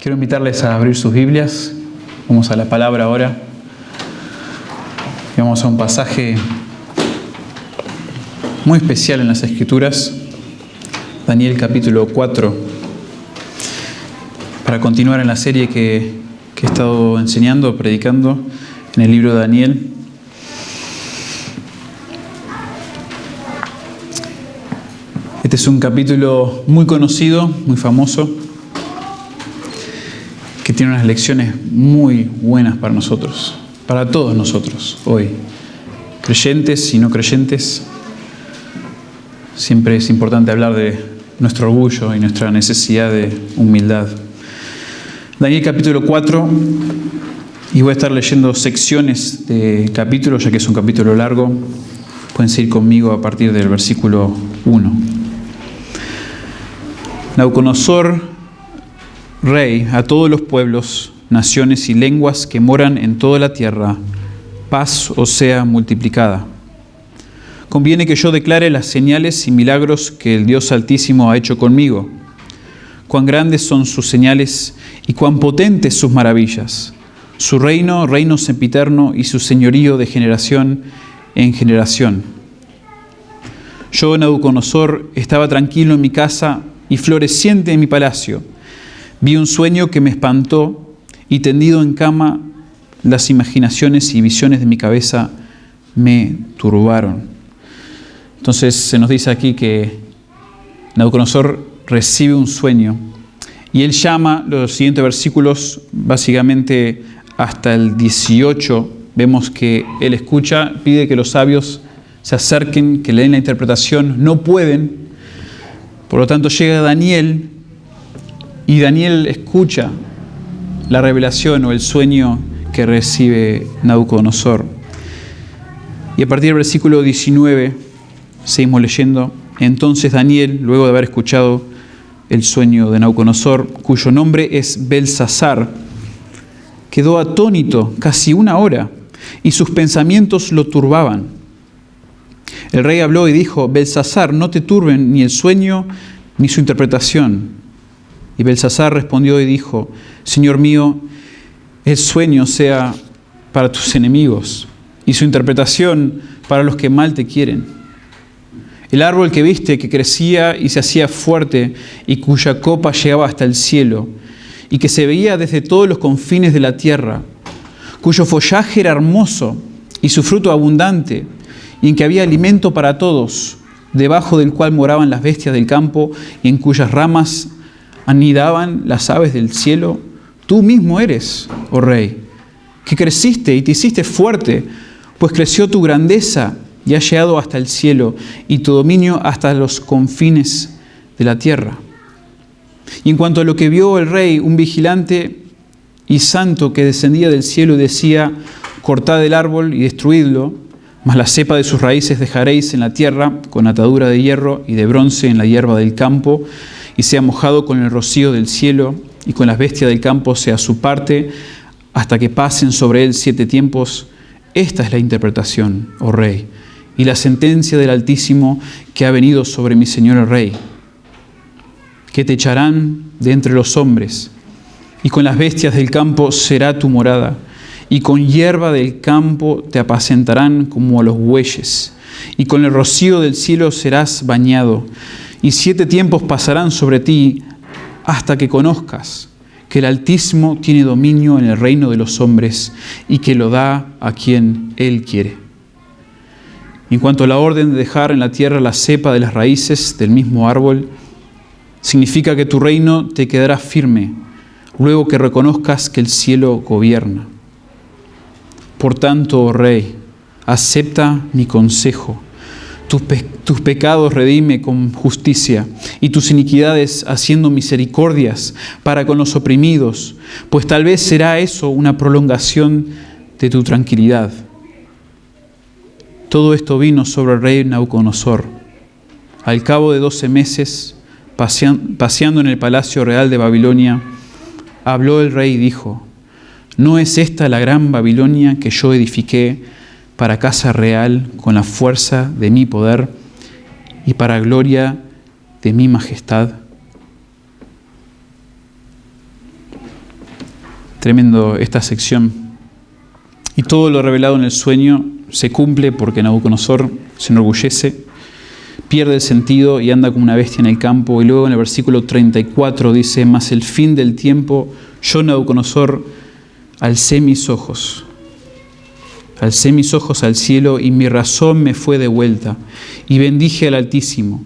Quiero invitarles a abrir sus Biblias. Vamos a la palabra ahora. Y vamos a un pasaje muy especial en las Escrituras. Daniel capítulo 4. Para continuar en la serie que he estado enseñando, predicando en el libro de Daniel. Este es un capítulo muy conocido, muy famoso, que tiene unas lecciones muy buenas para nosotros, para todos nosotros hoy, creyentes y no creyentes. Siempre es importante hablar de nuestro orgullo y nuestra necesidad de humildad. Daniel capítulo 4, y voy a estar leyendo secciones de capítulos, ya que es un capítulo largo. Pueden seguir conmigo a partir del versículo 1. Nabucodonosor, rey, a todos los pueblos, naciones y lenguas que moran en toda la tierra, paz os sea multiplicada. Conviene que yo declare las señales y milagros que el Dios Altísimo ha hecho conmigo. Cuán grandes son sus señales y cuán potentes sus maravillas. Su reino, reino sempiterno, y su señorío de generación en generación. Yo, Nabucodonosor, estaba tranquilo en mi casa y floreciente en mi palacio. Vi un sueño que me espantó, y tendido en cama, las imaginaciones y visiones de mi cabeza me turbaron. Entonces se nos dice aquí que Nabucodonosor recibe un sueño, y él llama, los siguientes versículos, básicamente hasta el 18, vemos que él escucha, pide que los sabios se acerquen, que le den la interpretación, no pueden. Por lo tanto llega Daniel, y Daniel escucha la revelación o el sueño que recibe Nabucodonosor. Y a partir del versículo 19, seguimos leyendo. Entonces Daniel, luego de haber escuchado el sueño de Nabucodonosor, cuyo nombre es Belsasar, quedó atónito casi una hora, y sus pensamientos lo turbaban. El rey habló y dijo: Belsasar, no te turben ni el sueño ni su interpretación. Y Belsasar respondió y dijo: Señor mío, el sueño sea para tus enemigos, y su interpretación para los que mal te quieren. El árbol que viste, que crecía y se hacía fuerte, y cuya copa llegaba hasta el cielo, y que se veía desde todos los confines de la tierra, cuyo follaje era hermoso y su fruto abundante, y en que había alimento para todos, debajo del cual moraban las bestias del campo, y en cuyas ramas anidaban las aves del cielo, tú mismo eres, oh rey, que creciste y te hiciste fuerte, pues creció tu grandeza y ha llegado hasta el cielo, y tu dominio hasta los confines de la tierra. Y en cuanto a lo que vio el rey, un vigilante y santo que descendía del cielo y decía: cortad el árbol y destruidlo, mas la cepa de sus raíces dejaréis en la tierra, con atadura de hierro y de bronce en la hierba del campo, y sea mojado con el rocío del cielo, y con las bestias del campo sea su parte, hasta que pasen sobre él 7 tiempos. Esta es la interpretación, oh rey, y la sentencia del Altísimo que ha venido sobre mi señor el rey, que te echarán de entre los hombres, y con las bestias del campo será tu morada, y con hierba del campo te apacentarán como a los bueyes, y con el rocío del cielo serás bañado, y 7 tiempos pasarán sobre ti, hasta que conozcas que el Altísimo tiene dominio en el reino de los hombres, y que lo da a quien Él quiere. En cuanto a la orden de dejar en la tierra la cepa de las raíces del mismo árbol, significa que tu reino te quedará firme, luego que reconozcas que el cielo gobierna. Por tanto, oh rey, acepta mi consejo. Tus pecados redime con justicia, y tus iniquidades haciendo misericordias para con los oprimidos, pues tal vez será eso una prolongación de tu tranquilidad. Todo esto vino sobre el rey Nabucodonosor. Al cabo de 12 meses, paseando en el palacio real de Babilonia, habló el rey y dijo: ¿no es esta la gran Babilonia que yo edifiqué para casa real con la fuerza de mi poder y para gloria de mi majestad? Tremendo esta sección. Y todo lo revelado en el sueño se cumple porque Nabucodonosor se enorgullece, pierde el sentido y anda como una bestia en el campo. Y luego en el versículo 34 dice: mas el fin del tiempo, yo Nabucodonosor alcé mis ojos al cielo, y mi razón me fue devuelta, y bendije al Altísimo,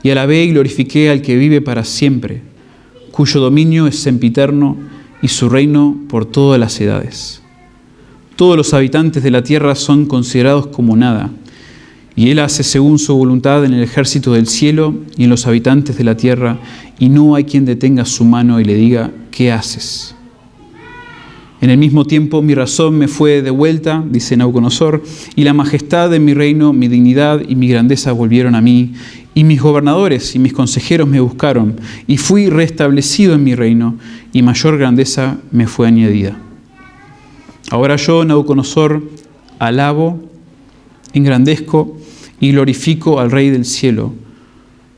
y alabé y glorifiqué al que vive para siempre, cuyo dominio es sempiterno, y su reino por todas las edades. Todos los habitantes de la tierra son considerados como nada, y Él hace según su voluntad en el ejército del cielo y en los habitantes de la tierra, y no hay quien detenga su mano y le diga: ¿qué haces? En el mismo tiempo mi razón me fue devuelta, dice Nabucodonosor, y la majestad de mi reino, mi dignidad y mi grandeza volvieron a mí, y mis gobernadores y mis consejeros me buscaron, y fui restablecido en mi reino, y mayor grandeza me fue añadida. Ahora yo, Nabucodonosor, alabo, engrandezco y glorifico al Rey del cielo,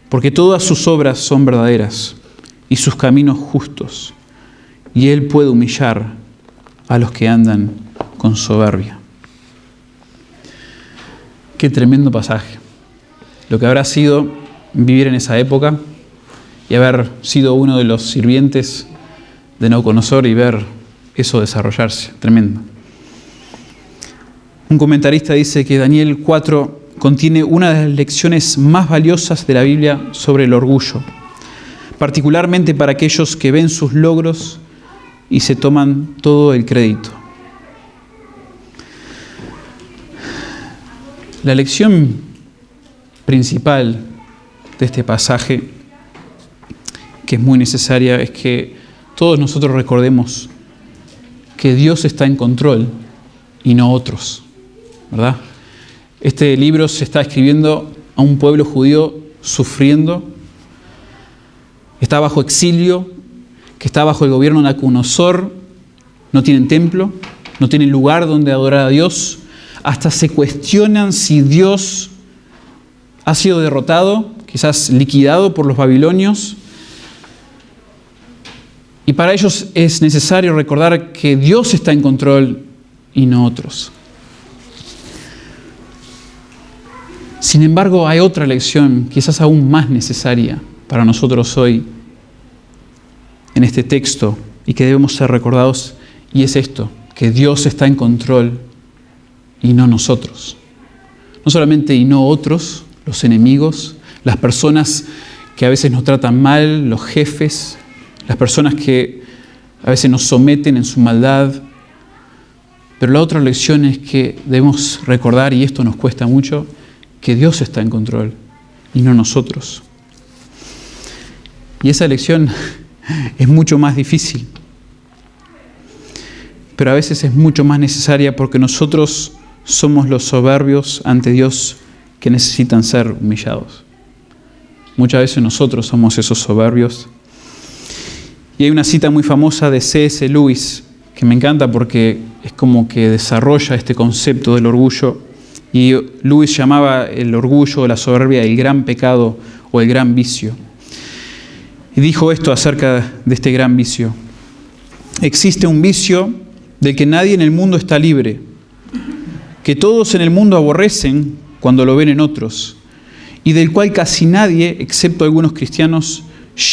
porque todas sus obras son verdaderas y sus caminos justos, y Él puede humillar a los que andan con soberbia. Qué tremendo pasaje. Lo que habrá sido vivir en esa época y haber sido uno de los sirvientes de Nabucodonosor y ver eso desarrollarse. Tremendo. Un comentarista dice que Daniel 4 contiene una de las lecciones más valiosas de la Biblia sobre el orgullo, particularmente para aquellos que ven sus logros y se toman todo el crédito. La lección principal de este pasaje, que es muy necesaria, es que todos nosotros recordemos que Dios está en control y no otros, ¿verdad? Este libro se está escribiendo a un pueblo judío sufriendo, está bajo exilio, que está bajo el gobierno de Nabucodonosor, no tienen templo, no tienen lugar donde adorar a Dios, hasta se cuestionan si Dios ha sido derrotado, quizás liquidado por los babilonios. Y para ellos es necesario recordar que Dios está en control y no otros. Sin embargo, hay otra lección, quizás aún más necesaria para nosotros hoy, en este texto, y que debemos ser recordados, y es esto: que Dios está en control y no nosotros. No solamente y no otros, los enemigos, las personas que a veces nos tratan mal, los jefes, las personas que a veces nos someten en su maldad. Pero la otra lección es que debemos recordar, y esto nos cuesta mucho, que Dios está en control y no nosotros. Y esa lección es mucho más difícil, pero a veces es mucho más necesaria, porque nosotros somos los soberbios ante Dios que necesitan ser humillados. Muchas veces nosotros somos esos soberbios. Y hay una cita muy famosa de C.S. Lewis que me encanta porque es como que desarrolla este concepto del orgullo. Y Lewis llamaba el orgullo o la soberbia el gran pecado o el gran vicio. Y dijo esto acerca de este gran vicio: existe un vicio del que nadie en el mundo está libre, que todos en el mundo aborrecen cuando lo ven en otros, y del cual casi nadie, excepto algunos cristianos,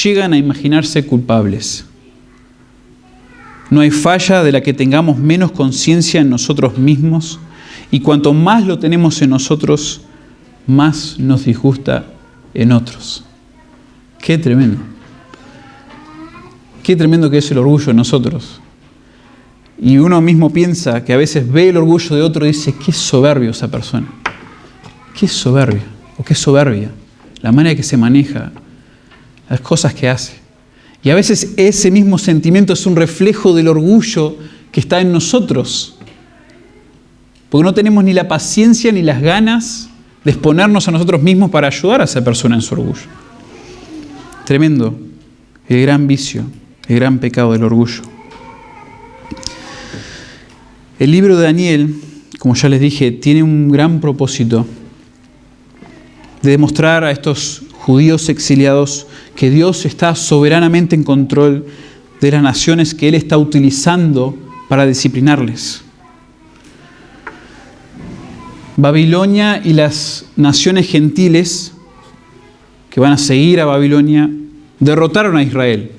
llegan a imaginarse culpables. No hay falla de la que tengamos menos conciencia en nosotros mismos, y cuanto más lo tenemos en nosotros, más nos disgusta en otros. ¡Qué tremendo! Qué tremendo que es el orgullo en nosotros. Y uno mismo piensa que a veces ve el orgullo de otro y dice: qué soberbio esa persona. Qué soberbia o qué soberbia. La manera en que se maneja, las cosas que hace. Y a veces ese mismo sentimiento es un reflejo del orgullo que está en nosotros. Porque no tenemos ni la paciencia ni las ganas de exponernos a nosotros mismos para ayudar a esa persona en su orgullo. Tremendo. El gran vicio. El gran pecado del orgullo. El libro de Daniel, como ya les dije, tiene un gran propósito de demostrar a estos judíos exiliados que Dios está soberanamente en control de las naciones que Él está utilizando para disciplinarles. Babilonia y las naciones gentiles que van a seguir a Babilonia derrotaron a Israel.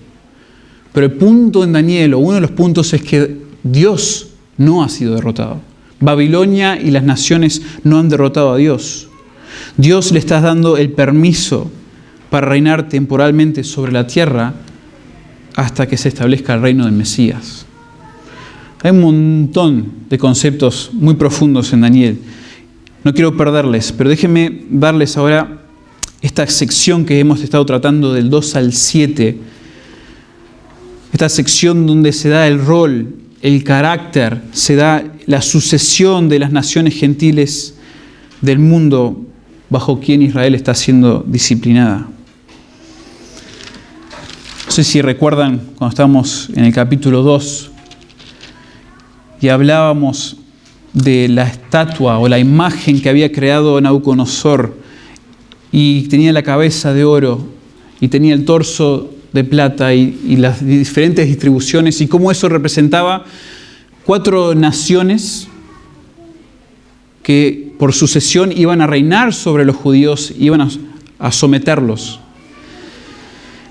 Pero el punto en Daniel, o uno de los puntos, es que Dios no ha sido derrotado. Babilonia y las naciones no han derrotado a Dios. Dios le está dando el permiso para reinar temporalmente sobre la tierra hasta que se establezca el reino del Mesías. Hay un montón de conceptos muy profundos en Daniel. No quiero perderles, pero déjenme darles ahora esta sección que hemos estado tratando del 2 al 7. Esta sección donde se da el rol, el carácter, se da la sucesión de las naciones gentiles del mundo bajo quien Israel está siendo disciplinada. No sé si recuerdan cuando estábamos en el capítulo 2 y hablábamos de la estatua o la imagen que había creado Nabucodonosor y tenía la cabeza de oro y tenía el torso de plata y las diferentes distribuciones y cómo eso representaba 4 naciones que por sucesión iban a reinar sobre los judíos, iban a someterlos.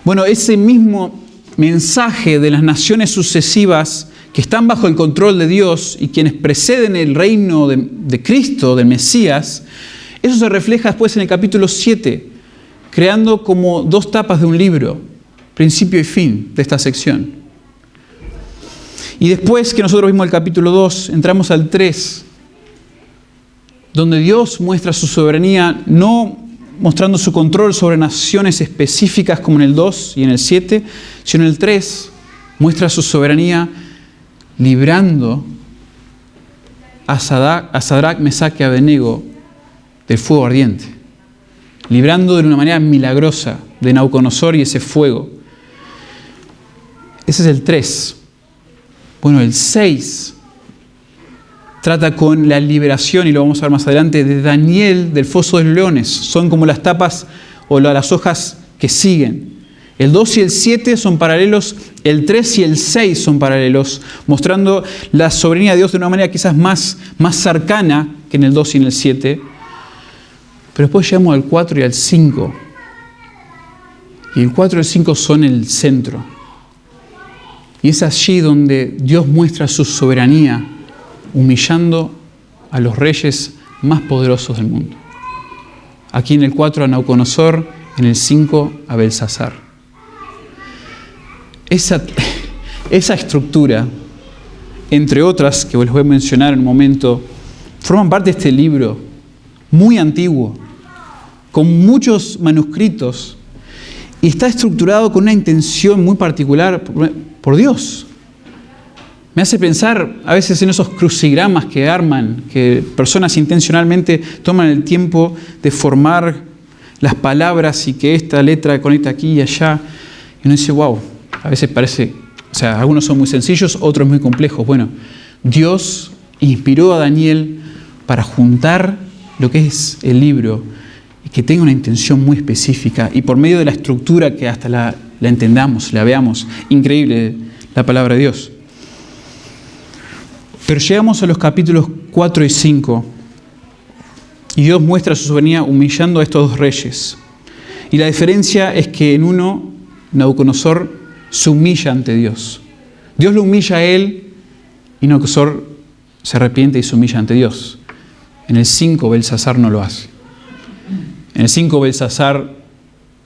Bueno, ese mismo mensaje de las naciones sucesivas que están bajo el control de Dios y quienes preceden el reino de Cristo, del Mesías, eso se refleja después en el capítulo 7, creando como 2 tapas de un libro, principio y fin de esta sección. Y después que nosotros vimos el capítulo 2, entramos al 3, donde Dios muestra su soberanía, no mostrando su control sobre naciones específicas como en el 2 y en el 7, sino en el 3 muestra su soberanía librando a Sadrac, Mesac y Abednego del fuego ardiente, librando de una manera milagrosa de Nabucodonosor y ese fuego. Ese es el 3. Bueno, el 6 trata con la liberación, y lo vamos a ver más adelante, de Daniel del foso de los leones. Son como las tapas o las hojas que siguen. El 2 y el 7 son paralelos, el 3 y el 6 son paralelos, mostrando la soberanía de Dios de una manera quizás más cercana que en el 2 y en el 7. Pero después llegamos al 4 y al 5. Y el 4 y el 5 son el centro. Y es allí donde Dios muestra su soberanía, humillando a los reyes más poderosos del mundo. Aquí en el 4 a Nabucodonosor, en el 5 a Belsasar. Esa estructura, entre otras que les voy a mencionar en un momento, forman parte de este libro muy antiguo, con muchos manuscritos, y está estructurado con una intención muy particular por Dios. Me hace pensar a veces en esos crucigramas que arman, que personas intencionalmente toman el tiempo de formar las palabras y que esta letra conecta aquí y allá. Y uno dice, wow, a veces parece, algunos son muy sencillos, otros muy complejos. Bueno, Dios inspiró a Daniel para juntar lo que es el libro y que tenga una intención muy específica y por medio de la estructura que hasta la entendamos, la veamos. Increíble la palabra de Dios. Pero llegamos a los capítulos 4 y 5 y Dios muestra su soberanía humillando a estos 2 reyes. Y la diferencia es que en uno, Nabucodonosor se humilla ante Dios. Dios lo humilla a él y Nabucodonosor se arrepiente y se humilla ante Dios. En el 5, Belsasar no lo hace. En el 5, Belsasar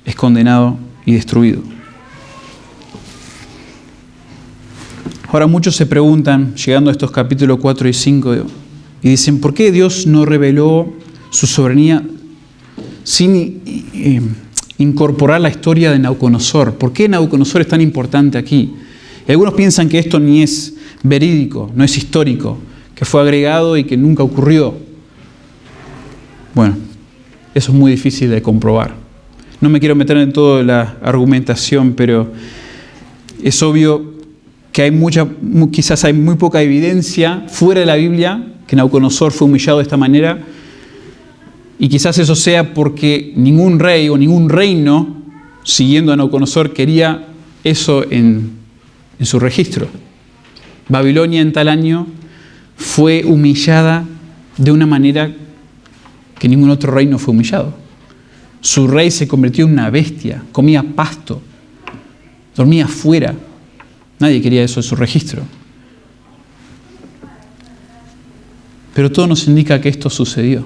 es condenado y destruido. Ahora muchos se preguntan, llegando a estos capítulos 4 y 5, y dicen, ¿por qué Dios no reveló su soberanía sin incorporar la historia de Nabucodonosor? ¿Por qué Nabucodonosor es tan importante aquí? Y algunos piensan que esto ni es verídico, no es histórico, que fue agregado y que nunca ocurrió. Bueno, eso es muy difícil de comprobar. No me quiero meter en toda la argumentación, pero es obvio que quizás hay muy poca evidencia fuera de la Biblia que Nabucodonosor fue humillado de esta manera, y quizás eso sea porque ningún rey o ningún reino, siguiendo a Nabucodonosor, quería eso en en su registro. Babilonia en tal año fue humillada de una manera que ningún otro reino fue humillado. Su rey se convirtió en una bestia, comía pasto, dormía afuera. Nadie quería eso en su registro. Pero todo nos indica que esto sucedió.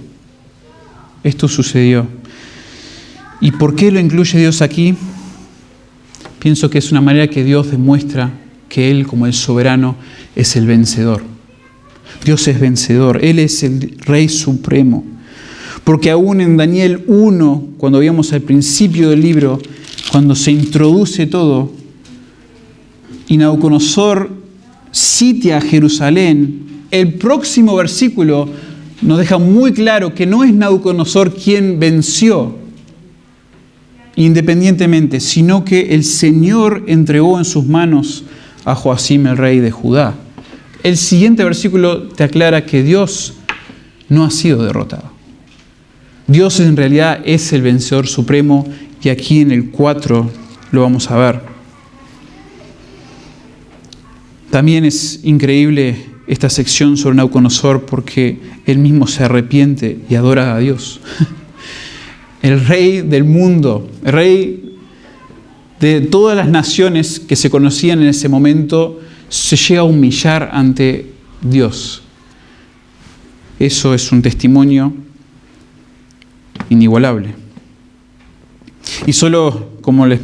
Esto sucedió. ¿Y por qué lo incluye Dios aquí? Pienso que es una manera que Dios demuestra que Él, como el soberano, es el vencedor. Dios es vencedor. Él es el Rey Supremo. Porque aún en Daniel 1, cuando veíamos al principio del libro, cuando se introduce todo, y Nabucodonosor sitia a Jerusalén, el próximo versículo nos deja muy claro que no es Nabucodonosor quien venció independientemente, sino que el Señor entregó en sus manos a Joacim, el rey de Judá. El siguiente versículo te aclara que Dios no ha sido derrotado. Dios en realidad es el vencedor supremo, y aquí en el 4 lo vamos a ver. También es increíble esta sección sobre Nabucodonosor porque él mismo se arrepiente y adora a Dios. El rey del mundo, el rey de todas las naciones que se conocían en ese momento, se llega a humillar ante Dios. Eso es un testimonio inigualable. Y solo como le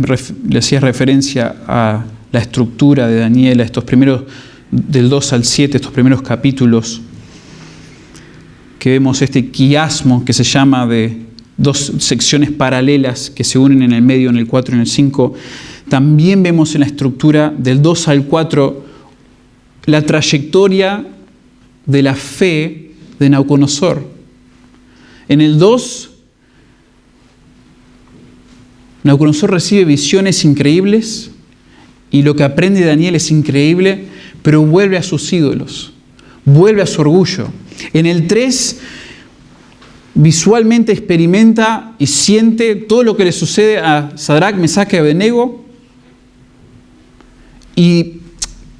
hacía referencia a la estructura de Daniel, a estos primeros, del 2 al 7, estos primeros capítulos, que vemos este quiasmo que se llama de dos secciones paralelas que se unen en el medio, en el 4 y en el 5, también vemos en la estructura del 2 al 4 la trayectoria de la fe de Nabucodonosor. En el 2, Nabucodonosor recibe visiones increíbles y lo que aprende Daniel es increíble, pero vuelve a sus ídolos, vuelve a su orgullo. En el 3, visualmente experimenta y siente todo lo que le sucede a Sadrac, Mesac y Abednego y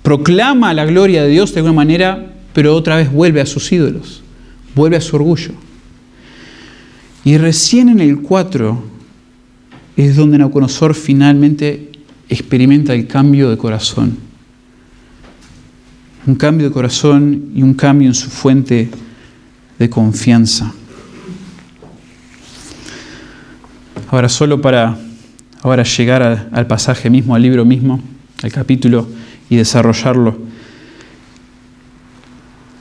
proclama la gloria de Dios de alguna manera, pero otra vez vuelve a sus ídolos, vuelve a su orgullo. Y recién en el 4 es donde Nabucodonosor finalmente experimenta el cambio de corazón. Un cambio de corazón y un cambio en su fuente de confianza. Ahora, solo para ahora llegar al pasaje mismo, al libro mismo, al capítulo, y desarrollarlo.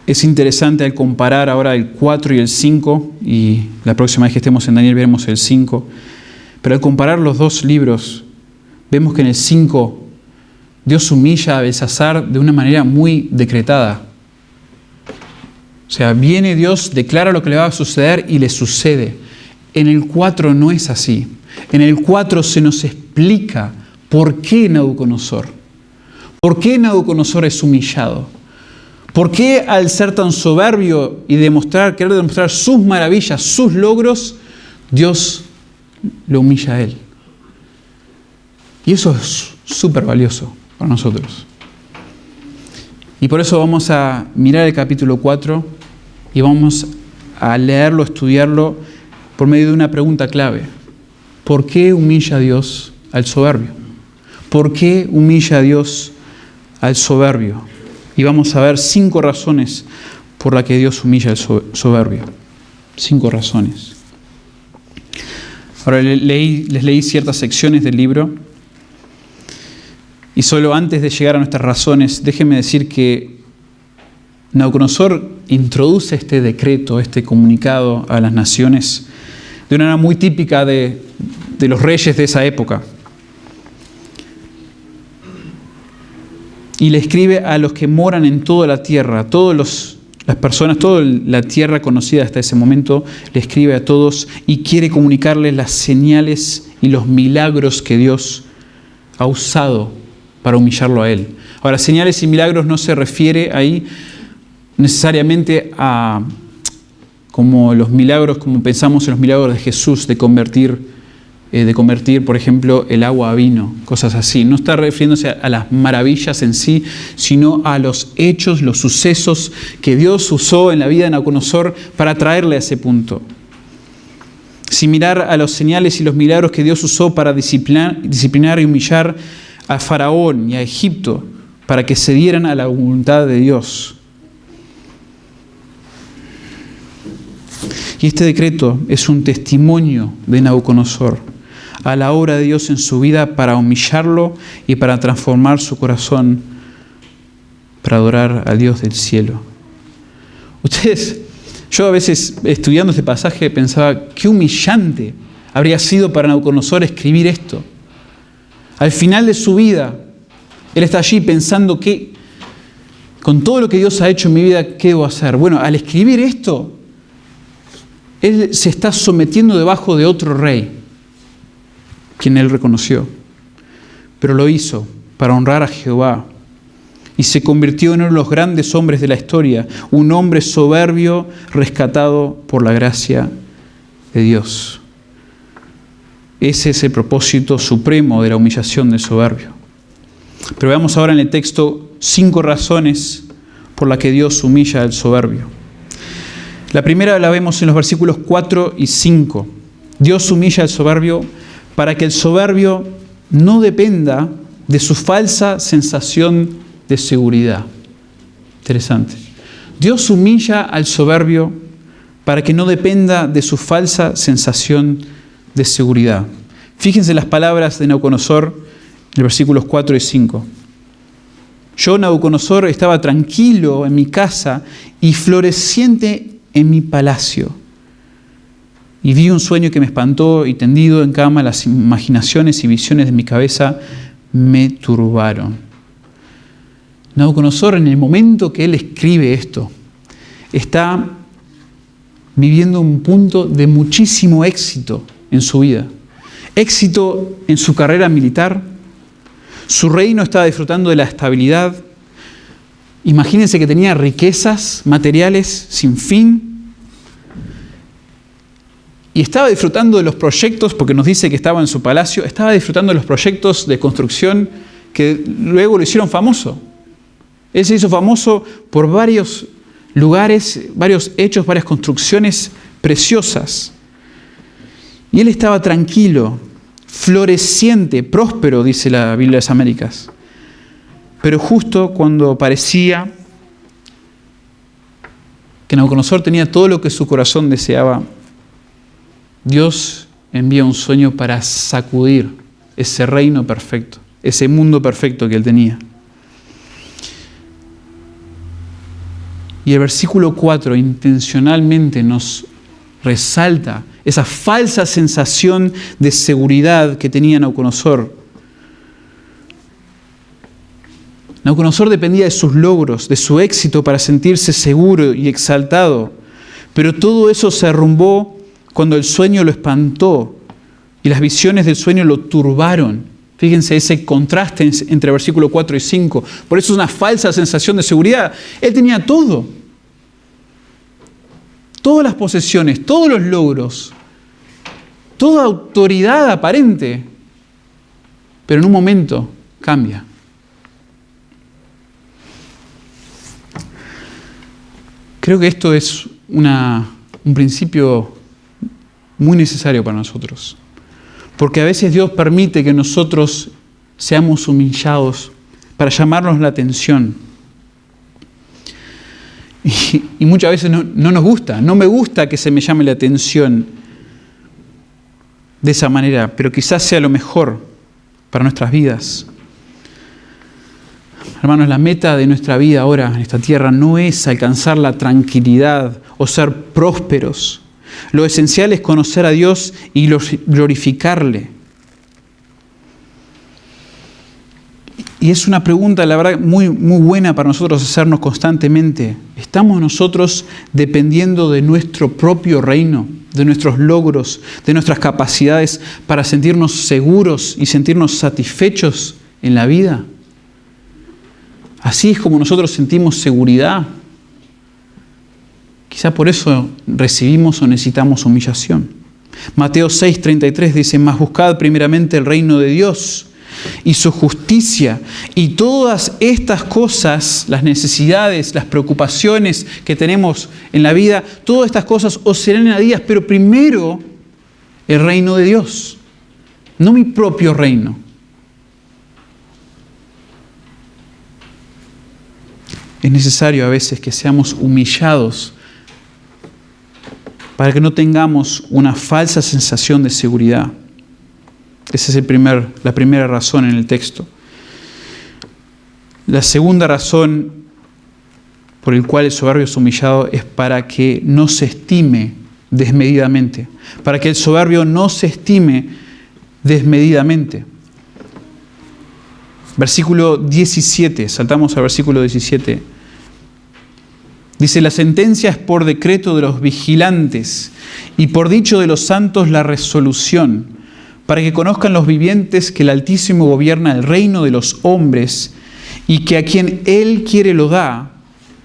Es interesante al comparar ahora el 4 y el 5, y la próxima vez que estemos en Daniel veremos el 5, pero al comparar los dos libros, vemos que en el 5 Dios humilla a Belsasar de una manera muy decretada. O sea, viene Dios, declara lo que le va a suceder y le sucede. En el 4 no es así. En el 4 se nos explica por qué Nabucodonosor. ¿Por qué Nabucodonosor es humillado? ¿Por qué al ser tan soberbio y querer demostrar sus maravillas, sus logros, Dios lo humilla a él? Y eso es súper valioso para nosotros. Y por eso vamos a mirar el capítulo 4 y vamos a leerlo, estudiarlo por medio de una pregunta clave. ¿Por qué humilla a Dios al soberbio? ¿Por qué humilla a Dios al soberbio? Y vamos a ver 5 razones por las que Dios humilla al soberbio. 5 razones. Ahora les leí ciertas secciones del libro. Y solo antes de llegar a nuestras razones, déjenme decir que Nabucodonosor introduce este decreto, este comunicado a las naciones de una manera muy típica de los reyes de esa época. Y le escribe a los que moran en toda la tierra, las personas, toda la tierra conocida hasta ese momento, le escribe a todos y quiere comunicarles las señales y los milagros que Dios ha usado para humillarlo a él. Ahora, señales y milagros no se refiere ahí necesariamente a como los milagros, como pensamos en los milagros de Jesús, de convertir de convertir, por ejemplo, el agua a vino, cosas así. No está refiriéndose a las maravillas en sí, sino a los hechos, los sucesos que Dios usó en la vida de Nabucodonosor para traerle a ese punto. Similar a los señales y los milagros que Dios usó para disciplinar y humillar a Faraón y a Egipto para que cedieran a la voluntad de Dios. Y este decreto es un testimonio de Nabucodonosor a la obra de Dios en su vida para humillarlo y para transformar su corazón para adorar al Dios del cielo. Yo a veces estudiando este pasaje pensaba qué humillante habría sido para Nabucodonosor escribir esto. Al final de su vida, él está allí pensando que con todo lo que Dios ha hecho en mi vida, ¿qué debo hacer? Bueno, al escribir esto, él se está sometiendo debajo de otro rey, quien él reconoció. Pero lo hizo para honrar a Jehová y se convirtió en uno de los grandes hombres de la historia, un hombre soberbio rescatado por la gracia de Dios. Ese es el propósito supremo de la humillación del soberbio. Pero veamos ahora en el texto 5 razones por las que Dios humilla al soberbio. La primera la vemos en los versículos 4 y 5. Dios humilla al soberbio para que el soberbio no dependa de su falsa sensación de seguridad. Interesante. Dios humilla al soberbio para que no dependa de su falsa sensación de seguridad. Fíjense las palabras de Nabucodonosor en los versículos 4 y 5. Yo, Nabucodonosor, estaba tranquilo en mi casa y floreciente en mi palacio. Y vi un sueño que me espantó y tendido en cama las imaginaciones y visiones de mi cabeza me turbaron. Nabucodonosor, en el momento que él escribe esto, está viviendo un punto de muchísimo éxito en su vida. Éxito en su carrera militar. Su reino estaba disfrutando de la estabilidad. Imagínense que tenía riquezas materiales sin fin. Y estaba disfrutando de los proyectos, porque nos dice que estaba en su palacio, estaba disfrutando de los proyectos de construcción que luego lo hicieron famoso. Él se hizo famoso por varios lugares, varios hechos, varias construcciones preciosas. Y él estaba tranquilo, floreciente, próspero, dice la Biblia de las Américas. Pero justo cuando parecía que Nabucodonosor tenía todo lo que su corazón deseaba, Dios envía un sueño para sacudir ese reino perfecto, ese mundo perfecto que él tenía. Y el versículo 4 intencionalmente nos resalta esa falsa sensación de seguridad que tenía Nabucodonosor. Nabucodonosor dependía de sus logros, de su éxito para sentirse seguro y exaltado. Pero todo eso se derrumbó cuando el sueño lo espantó y las visiones del sueño lo turbaron. Fíjense ese contraste entre versículo 4 y 5. Por eso es una falsa sensación de seguridad. Él tenía todo. Todas las posesiones, todos los logros, toda autoridad aparente. Pero en un momento cambia. Creo que esto es un principio muy necesario para nosotros. Porque a veces Dios permite que nosotros seamos humillados para llamarnos la atención. Y muchas veces no nos gusta. No me gusta que se me llame la atención de esa manera, pero quizás sea lo mejor para nuestras vidas. Hermanos, la meta de nuestra vida ahora en esta tierra no es alcanzar la tranquilidad o ser prósperos. Lo esencial es conocer a Dios y glorificarle. Y es una pregunta, la verdad, muy, muy buena para nosotros hacernos constantemente. ¿Estamos nosotros dependiendo de nuestro propio reino, de nuestros logros, de nuestras capacidades para sentirnos seguros y sentirnos satisfechos en la vida? Así es como nosotros sentimos seguridad. Quizá por eso recibimos o necesitamos humillación. Mateo 6:33 dice: mas buscad primeramente el reino de Dios y su justicia, y todas estas cosas, las necesidades, las preocupaciones que tenemos en la vida, todas estas cosas os serán añadidas, pero primero el reino de Dios, no mi propio reino. Es necesario a veces que seamos humillados para que no tengamos una falsa sensación de seguridad. Esa es la primera razón en el texto. La segunda razón por la cual el soberbio es humillado es para que no se estime desmedidamente. Para que el soberbio no se estime desmedidamente. Versículo 17, saltamos al versículo 17. Dice: la sentencia es por decreto de los vigilantes y por dicho de los santos la resolución, para que conozcan los vivientes que el Altísimo gobierna el reino de los hombres y que a quien Él quiere lo da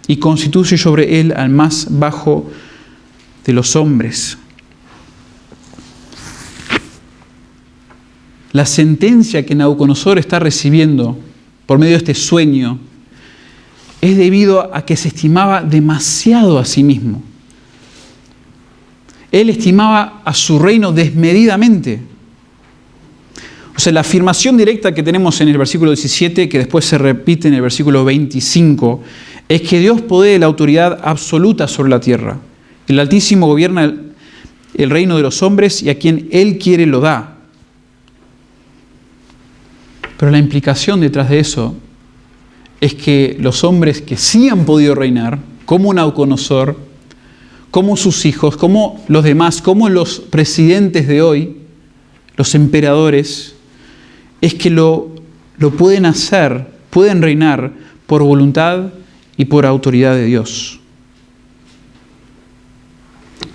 y constituye sobre Él al más bajo de los hombres. La sentencia que Nabucodonosor está recibiendo por medio de este sueño es debido a que se estimaba demasiado a sí mismo. Él estimaba a su reino desmedidamente. O sea, la afirmación directa que tenemos en el versículo 17, que después se repite en el versículo 25, es que Dios posee la autoridad absoluta sobre la tierra. El Altísimo gobierna el reino de los hombres y a quien Él quiere lo da. Pero la implicación detrás de eso es que los hombres que sí han podido reinar, como Nabucodonosor, como sus hijos, como los demás, como los presidentes de hoy, los emperadores, es que lo pueden hacer, pueden reinar por voluntad y por autoridad de Dios.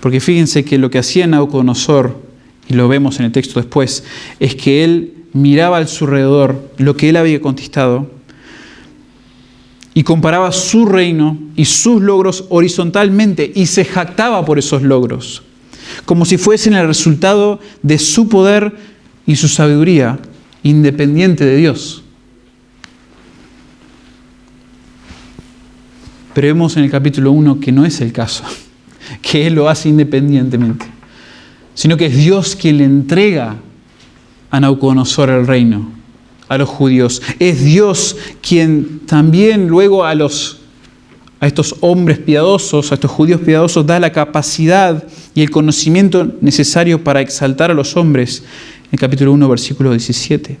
Porque fíjense que lo que hacía Nabucodonosor, y lo vemos en el texto después, es que él miraba a su alrededor lo que él había conquistado y comparaba su reino y sus logros horizontalmente y se jactaba por esos logros, como si fuesen el resultado de su poder y su sabiduría independiente de Dios. Pero vemos en el capítulo 1 que no es el caso, que Él lo hace independientemente, sino que es Dios quien le entrega a Nabucodonosor el reino, a los judíos. Es Dios quien también luego a estos hombres piadosos, a estos judíos piadosos, da la capacidad y el conocimiento necesario para exaltar a los hombres. En el capítulo 1, versículo 17.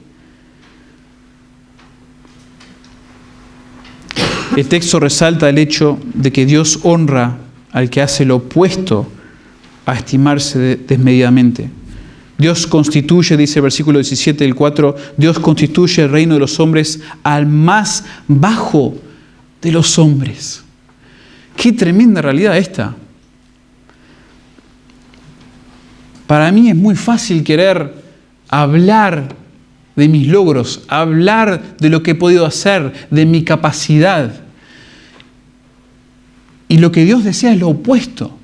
El texto resalta el hecho de que Dios honra al que hace lo opuesto a estimarse desmedidamente. Dios constituye, dice el versículo 17 del 4, Dios constituye el reino de los hombres al más bajo de los hombres. ¡Qué tremenda realidad esta! Para mí es muy fácil querer hablar de mis logros, hablar de lo que he podido hacer, de mi capacidad. Y lo que Dios desea es lo opuesto.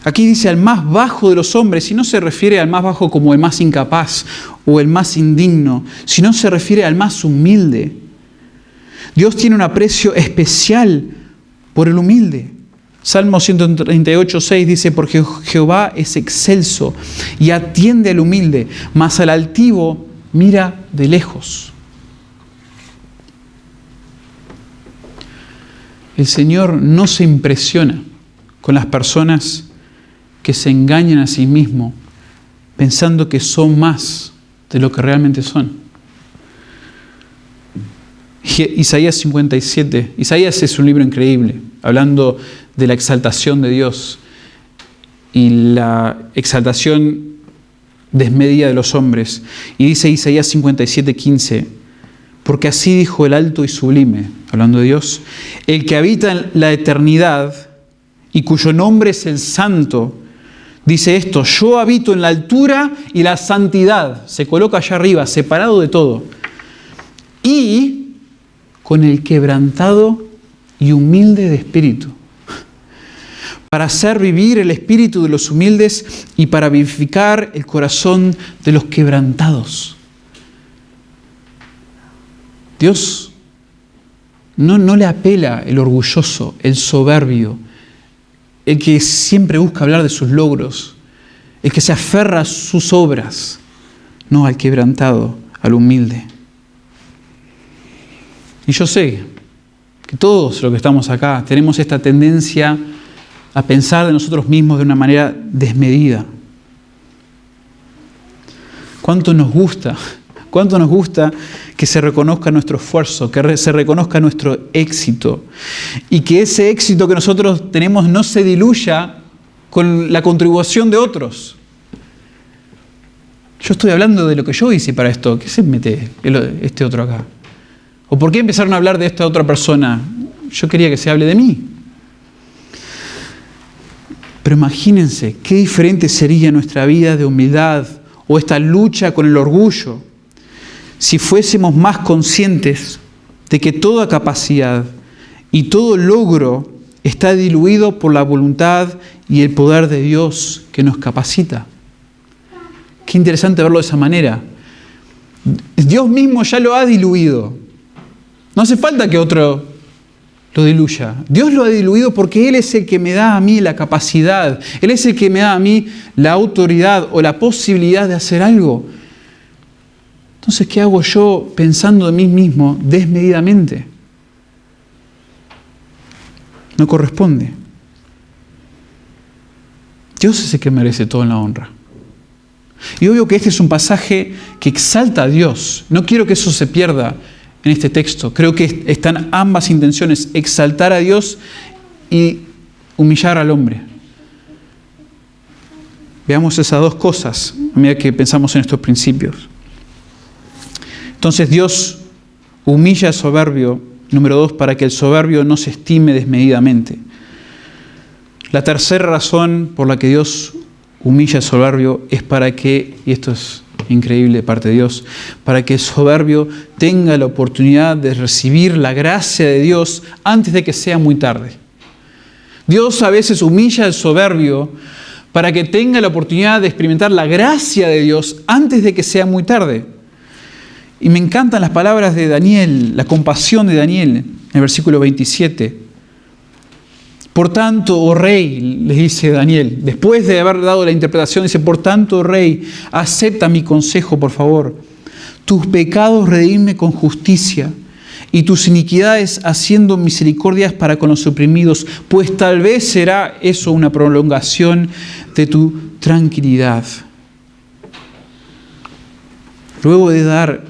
Aquí dice al más bajo de los hombres, y no se refiere al más bajo como el más incapaz o el más indigno, sino se refiere al más humilde. Dios tiene un aprecio especial por el humilde. Salmo 138:6 dice: porque Jehová es excelso y atiende al humilde, mas al altivo mira de lejos. El Señor no se impresiona con las personas que se engañan a sí mismos pensando que son más de lo que realmente son. Isaías 57. Isaías es un libro increíble, hablando de la exaltación de Dios y la exaltación desmedida de los hombres. Y dice Isaías 57:15: porque así dijo el alto y sublime, hablando de Dios, el que habita en la eternidad y cuyo nombre es el Santo, dice esto: yo habito en la altura y la santidad. Se coloca allá arriba, separado de todo. Y con el quebrantado y humilde de espíritu, para hacer vivir el espíritu de los humildes y para vivificar el corazón de los quebrantados. Dios no le apela el orgulloso, el soberbio, el que siempre busca hablar de sus logros, el que se aferra a sus obras, no al quebrantado, al humilde. Y yo sé que todos los que estamos acá tenemos esta tendencia a pensar de nosotros mismos de una manera desmedida. ¿Cuánto nos gusta que se reconozca nuestro esfuerzo, que se reconozca nuestro éxito y que ese éxito que nosotros tenemos no se diluya con la contribución de otros? Yo estoy hablando de lo que yo hice para esto. ¿Qué se mete este otro acá? ¿O por qué empezaron a hablar de esta otra persona? Yo quería que se hable de mí. Pero imagínense qué diferente sería nuestra vida de humildad o esta lucha con el orgullo si fuésemos más conscientes de que toda capacidad y todo logro está diluido por la voluntad y el poder de Dios que nos capacita. Qué interesante verlo de esa manera. Dios mismo ya lo ha diluido. No hace falta que otro lo diluya. Dios lo ha diluido porque Él es el que me da a mí la capacidad. Él es el que me da a mí la autoridad o la posibilidad de hacer algo. Entonces, ¿qué hago yo pensando de mí mismo desmedidamente? No corresponde. Dios es el que merece toda la honra. Y obvio que este es un pasaje que exalta a Dios. No quiero que eso se pierda en este texto. Creo que están ambas intenciones, exaltar a Dios y humillar al hombre. Veamos esas dos cosas a medida que pensamos en estos principios. Entonces Dios humilla al soberbio, número 2, para que el soberbio no se estime desmedidamente. La tercera razón por la que Dios humilla al soberbio es para que, y esto es increíble de parte de Dios, para que el soberbio tenga la oportunidad de recibir la gracia de Dios antes de que sea muy tarde. Dios a veces humilla al soberbio para que tenga la oportunidad de experimentar la gracia de Dios antes de que sea muy tarde. Y me encantan las palabras de Daniel, la compasión de Daniel, en el versículo 27. Por tanto, oh rey, le dice Daniel, después de haber dado la interpretación, dice, por tanto, oh rey, acepta mi consejo, por favor. Tus pecados redime con justicia y tus iniquidades haciendo misericordias para con los oprimidos, pues tal vez será eso una prolongación de tu tranquilidad. Luego de dar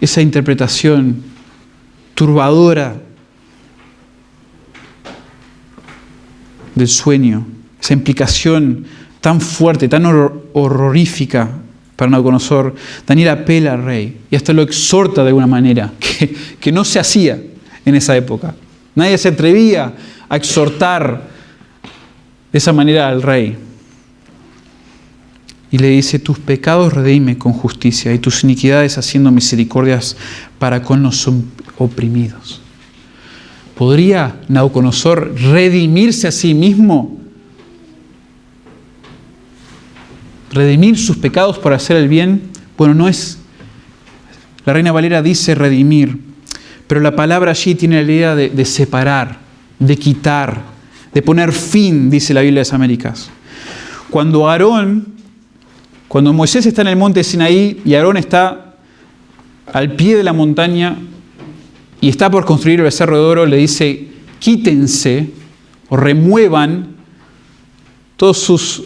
esa interpretación turbadora del sueño, esa implicación tan fuerte, tan horrorífica para Nabucodonosor, Daniel apela al rey y hasta lo exhorta de alguna manera, que no se hacía en esa época. Nadie se atrevía a exhortar de esa manera al rey. Y le dice, tus pecados redime con justicia y tus iniquidades haciendo misericordias para con los oprimidos. ¿Podría Nabucodonosor redimirse a sí mismo? ¿Redimir sus pecados para hacer el bien? Bueno, no es... La Reina Valera dice redimir, pero la palabra allí tiene la idea de separar, de quitar, de poner fin, dice la Biblia de las Américas. Cuando Moisés está en el monte Sinaí y Aarón está al pie de la montaña y está por construir el becerro de oro, le dice, quítense o remuevan todos sus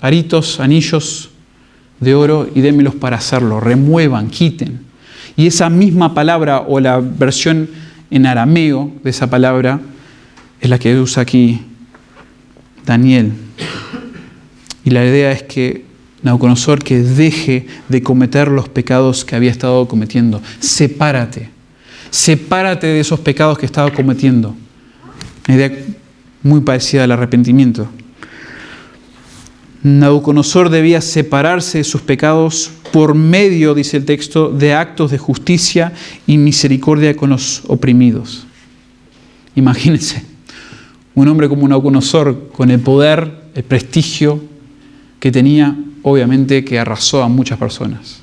aritos, anillos de oro y démelos para hacerlo. Remuevan, quiten. Y esa misma palabra o la versión en arameo de esa palabra es la que usa aquí Daniel. Y la idea es que Nabucodonosor que deje de cometer los pecados que había estado cometiendo. Sepárate de esos pecados que estaba cometiendo. Una idea muy parecida al arrepentimiento. Nabucodonosor debía separarse de sus pecados por medio, dice el texto, de actos de justicia y misericordia con los oprimidos. Imagínense, Un hombre como Nabucodonosor, con el poder, el prestigio que tenía, obviamente que arrasó a muchas personas.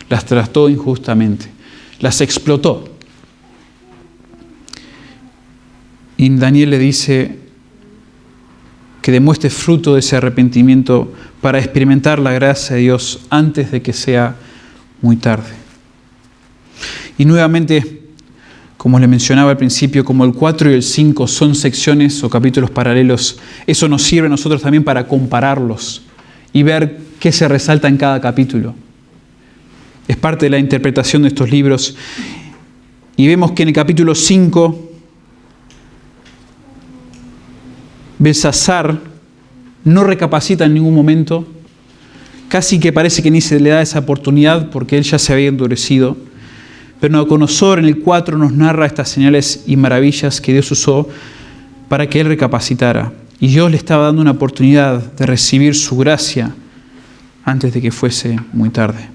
Las trató injustamente, las explotó. Y Daniel le dice que demuestre fruto de ese arrepentimiento para experimentar la gracia de Dios antes de que sea muy tarde. Y nuevamente, como le mencionaba al principio, como el 4 y el 5 son secciones o capítulos paralelos, eso nos sirve a nosotros también para compararlos y ver qué se resalta en cada capítulo. Es parte de la interpretación de estos libros. Y vemos que en el capítulo 5, Belsasar no recapacita en ningún momento, casi que parece que ni se le da esa oportunidad porque él ya se había endurecido. Pero Nabucodonosor en el 4 nos narra estas señales y maravillas que Dios usó para que él recapacitara. Y Dios le estaba dando una oportunidad de recibir su gracia antes de que fuese muy tarde.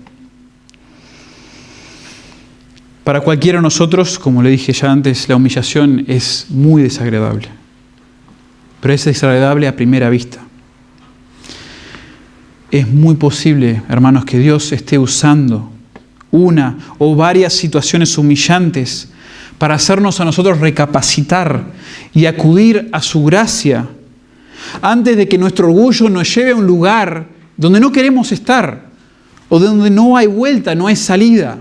Para cualquiera de nosotros, como le dije ya antes, la humillación es muy desagradable. Pero es desagradable a primera vista. Es muy posible, hermanos, que Dios esté usando una o varias situaciones humillantes para hacernos a nosotros recapacitar y acudir a su gracia antes de que nuestro orgullo nos lleve a un lugar donde no queremos estar o donde no hay vuelta, no hay salida.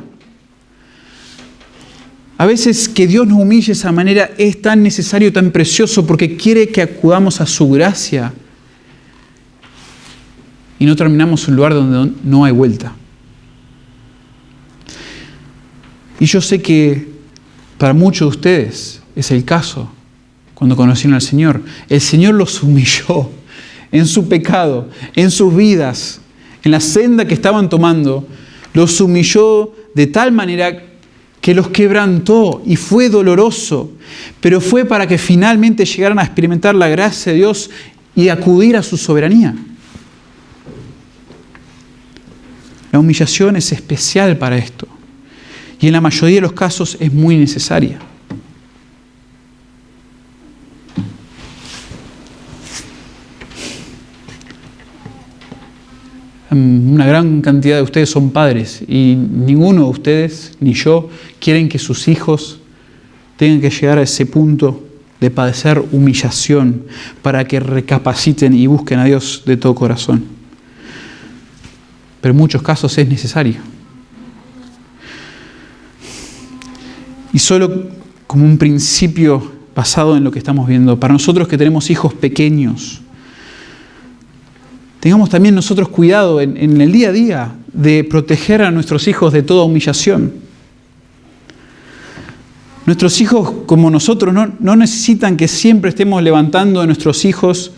A veces que Dios nos humille de esa manera es tan necesario, tan precioso, porque quiere que acudamos a su gracia y no terminamos en un lugar donde no hay vuelta. Y yo sé que para muchos de ustedes es el caso cuando conocieron al Señor. El Señor los humilló en su pecado, en sus vidas, en la senda que estaban tomando. Los humilló de tal manera que los quebrantó y fue doloroso, pero fue para que finalmente llegaran a experimentar la gracia de Dios y acudir a su soberanía. La humillación es especial para esto y en la mayoría de los casos es muy necesaria. Una gran cantidad de ustedes son padres y ninguno de ustedes, ni yo, quieren que sus hijos tengan que llegar a ese punto de padecer humillación para que recapaciten y busquen a Dios de todo corazón. Pero en muchos casos es necesario. Y solo como un principio basado en lo que estamos viendo, para nosotros que tenemos hijos pequeños, tengamos también nosotros cuidado en el día a día de proteger a nuestros hijos de toda humillación. Nuestros hijos, como nosotros, no necesitan que siempre estemos levantando a nuestros hijos,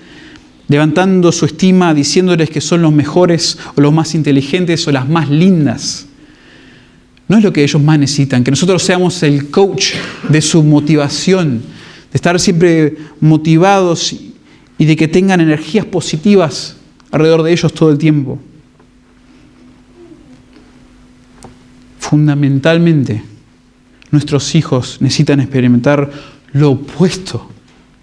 levantando su estima, diciéndoles que son los mejores o los más inteligentes o las más lindas. No es lo que ellos más necesitan, que nosotros seamos el coach de su motivación, de estar siempre motivados y de que tengan energías positivas alrededor de ellos todo el tiempo. Fundamentalmente, nuestros hijos necesitan experimentar lo opuesto.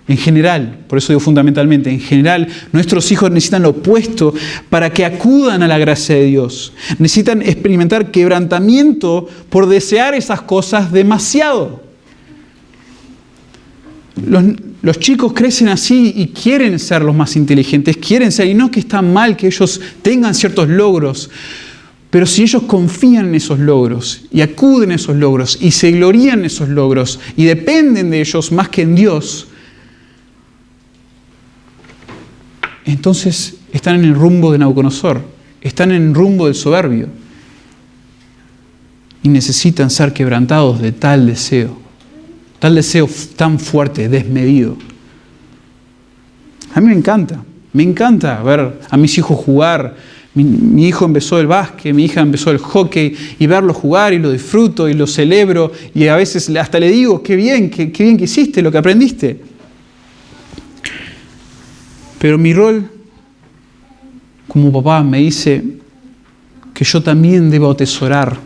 En general, por eso digo fundamentalmente, en general, nuestros hijos necesitan lo opuesto para que acudan a la gracia de Dios. Necesitan experimentar quebrantamiento por desear esas cosas demasiado. Los chicos crecen así y quieren ser los más inteligentes, quieren ser, y no es que está mal que ellos tengan ciertos logros, pero si ellos confían en esos logros y acuden a esos logros y se glorían en esos logros y dependen de ellos más que en Dios, entonces están en el rumbo de Nabucodonosor, están en el rumbo del soberbio y necesitan ser quebrantados de tal deseo tan fuerte, desmedido. A mí me encanta ver a mis hijos jugar. Mi hijo empezó el básquet, mi hija empezó el hockey, y verlo jugar y lo disfruto y lo celebro y a veces hasta le digo, qué bien que hiciste lo que aprendiste. Pero mi rol como papá me dice que yo también debo atesorar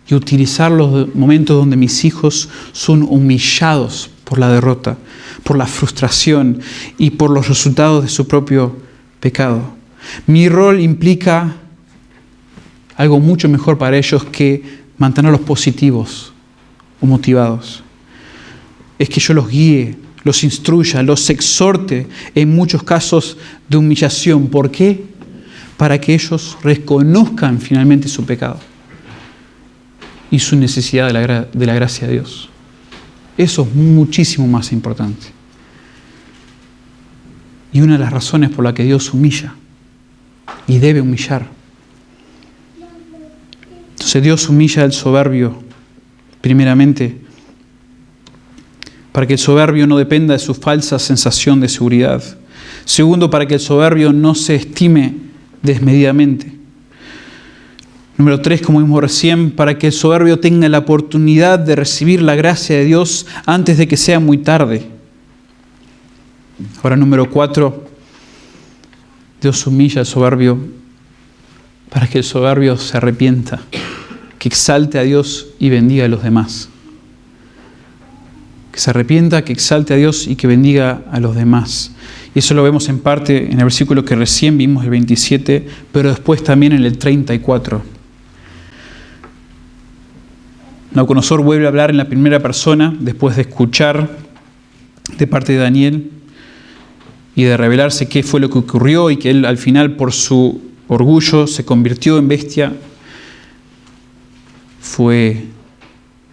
y utilizar los momentos donde mis hijos son humillados por la derrota, por la frustración y por los resultados de su propio pecado. Mi rol implica algo mucho mejor para ellos que mantenerlos positivos o motivados. Es que yo los guíe, los instruya, los exhorte en muchos casos de humillación. ¿Por qué? Para que ellos reconozcan finalmente su pecado y su necesidad de la gracia de Dios. Eso es muchísimo más importante. Y una de las razones por la que Dios humilla y debe humillar. Entonces Dios humilla al soberbio, primeramente, para que el soberbio no dependa de su falsa sensación de seguridad. Segundo, para que el soberbio no se estime desmedidamente. Número 3, como vimos recién, para que el soberbio tenga la oportunidad de recibir la gracia de Dios antes de que sea muy tarde. Ahora, número 4, Dios humilla al soberbio para que el soberbio se arrepienta, que exalte a Dios y bendiga a los demás. Que se arrepienta, que exalte a Dios y que bendiga a los demás. Y eso lo vemos en parte en el versículo que recién vimos, el 27, pero después también en el 34. Nabucodonosor vuelve a hablar en la primera persona después de escuchar de parte de Daniel y de revelarse qué fue lo que ocurrió y que él al final por su orgullo se convirtió en bestia.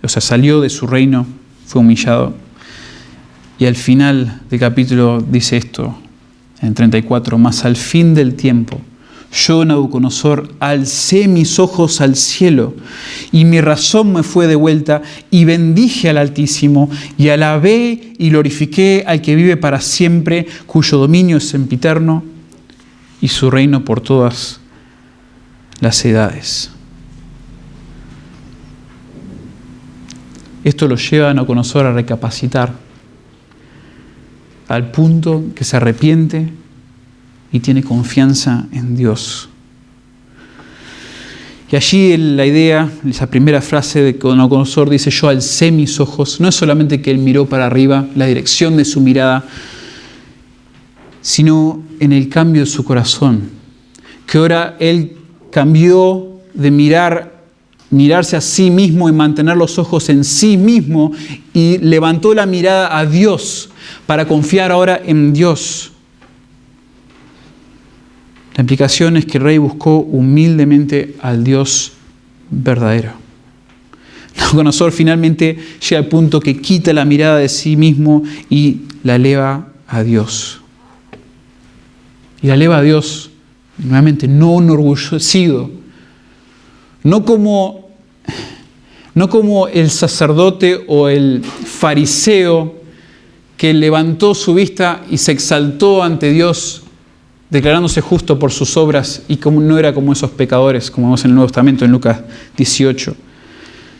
Salió de su reino, fue humillado. Y al final del capítulo dice esto, en 34, mas al fin del tiempo, yo, Nabucodonosor, alcé mis ojos al cielo y mi razón me fue devuelta y bendije al Altísimo y alabé y glorifiqué al que vive para siempre, cuyo dominio es sempiterno y su reino por todas las edades. Esto lo lleva a Nabucodonosor a recapacitar al punto que se arrepiente y tiene confianza en Dios. Y allí la idea, esa primera frase de Nabucodonosor dice, yo alcé mis ojos, no es solamente que él miró para arriba, la dirección de su mirada, sino en el cambio de su corazón, que ahora él cambió de mirarse a sí mismo y mantener los ojos en sí mismo y levantó la mirada a Dios para confiar ahora en Dios. La implicación es que el rey buscó humildemente al Dios verdadero. Nabucodonosor finalmente llega al punto que quita la mirada de sí mismo y la eleva a Dios. Y la eleva a Dios, nuevamente, no enorgullecido, no como el sacerdote o el fariseo que levantó su vista y se exaltó ante Dios, declarándose justo por sus obras y como no era como esos pecadores, como vemos en el Nuevo Testamento en Lucas 18,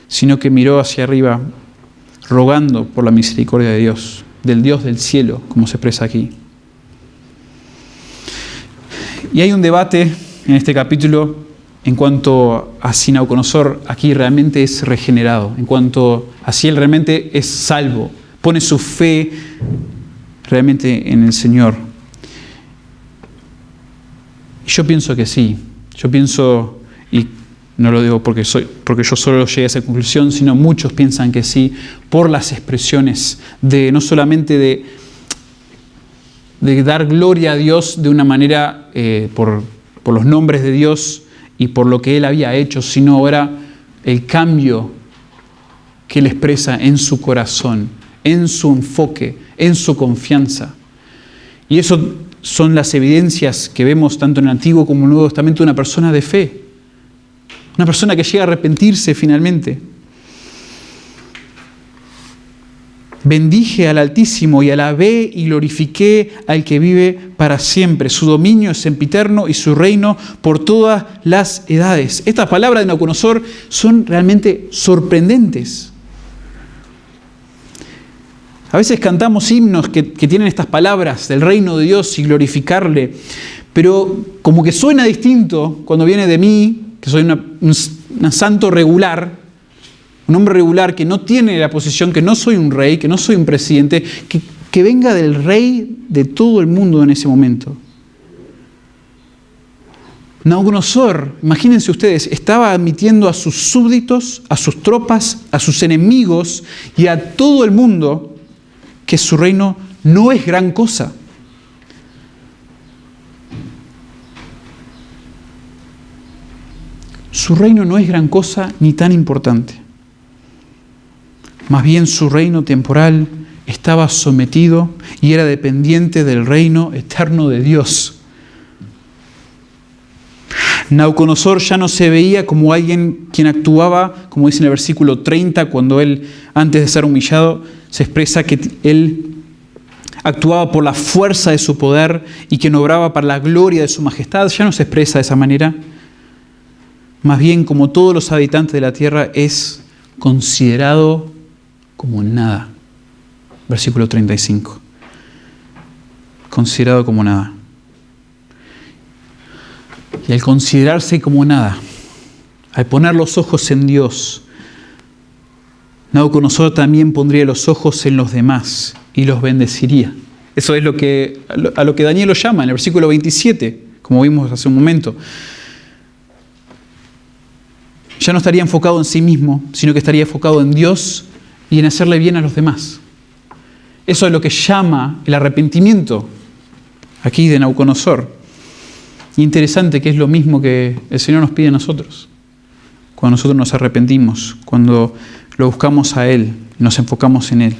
sino que miró hacia arriba, rogando por la misericordia de Dios, del Dios del cielo, como se expresa aquí. Y hay un debate en este capítulo en cuanto a si Nabucodonosor aquí realmente es regenerado, en cuanto a si él realmente es salvo, pone su fe realmente en el Señor. Y yo pienso que sí. Yo pienso, y no lo digo porque yo solo llegué a esa conclusión, sino muchos piensan que sí, por las expresiones de no solamente de dar gloria a Dios de una manera por los nombres de Dios y por lo que Él había hecho, sino ahora el cambio que Él expresa en su corazón, en su enfoque, en su confianza. Y eso son las evidencias que vemos tanto en el Antiguo como en el Nuevo Testamento de una persona de fe. Una persona que llega a arrepentirse finalmente. Bendije al Altísimo y alabé y glorifiqué al que vive para siempre. Su dominio es sempiterno y su reino por todas las edades. Estas palabras de Nabucodonosor son realmente sorprendentes. A veces cantamos himnos que tienen estas palabras del reino de Dios y glorificarle, pero como que suena distinto cuando viene de mí, que soy un santo regular, un hombre regular que no tiene la posición, que no soy un rey, que no soy un presidente, que venga del rey de todo el mundo en ese momento. Nabucodonosor, imagínense ustedes, estaba admitiendo a sus súbditos, a sus tropas, a sus enemigos y a todo el mundo que su reino no es gran cosa. Su reino no es gran cosa ni tan importante. Más bien su reino temporal estaba sometido y era dependiente del reino eterno de Dios. Nabucodonosor ya no se veía como alguien quien actuaba, como dice en el versículo 30, cuando él, antes de ser humillado, se expresa que él actuaba por la fuerza de su poder y que no obraba para la gloria de su majestad. Ya no se expresa de esa manera. Más bien, como todos los habitantes de la tierra, es considerado como nada. Versículo 35. Considerado como nada. Y al considerarse como nada, al poner los ojos en Dios, Nabucodonosor también pondría los ojos en los demás y los bendeciría. Eso es a lo que Daniel lo llama en el versículo 27, como vimos hace un momento. Ya no estaría enfocado en sí mismo, sino que estaría enfocado en Dios y en hacerle bien a los demás. Eso es lo que llama el arrepentimiento aquí de Nabucodonosor. Interesante que es lo mismo que el Señor nos pide a nosotros. Cuando nosotros nos arrepentimos, cuando lo buscamos a Él, nos enfocamos en Él.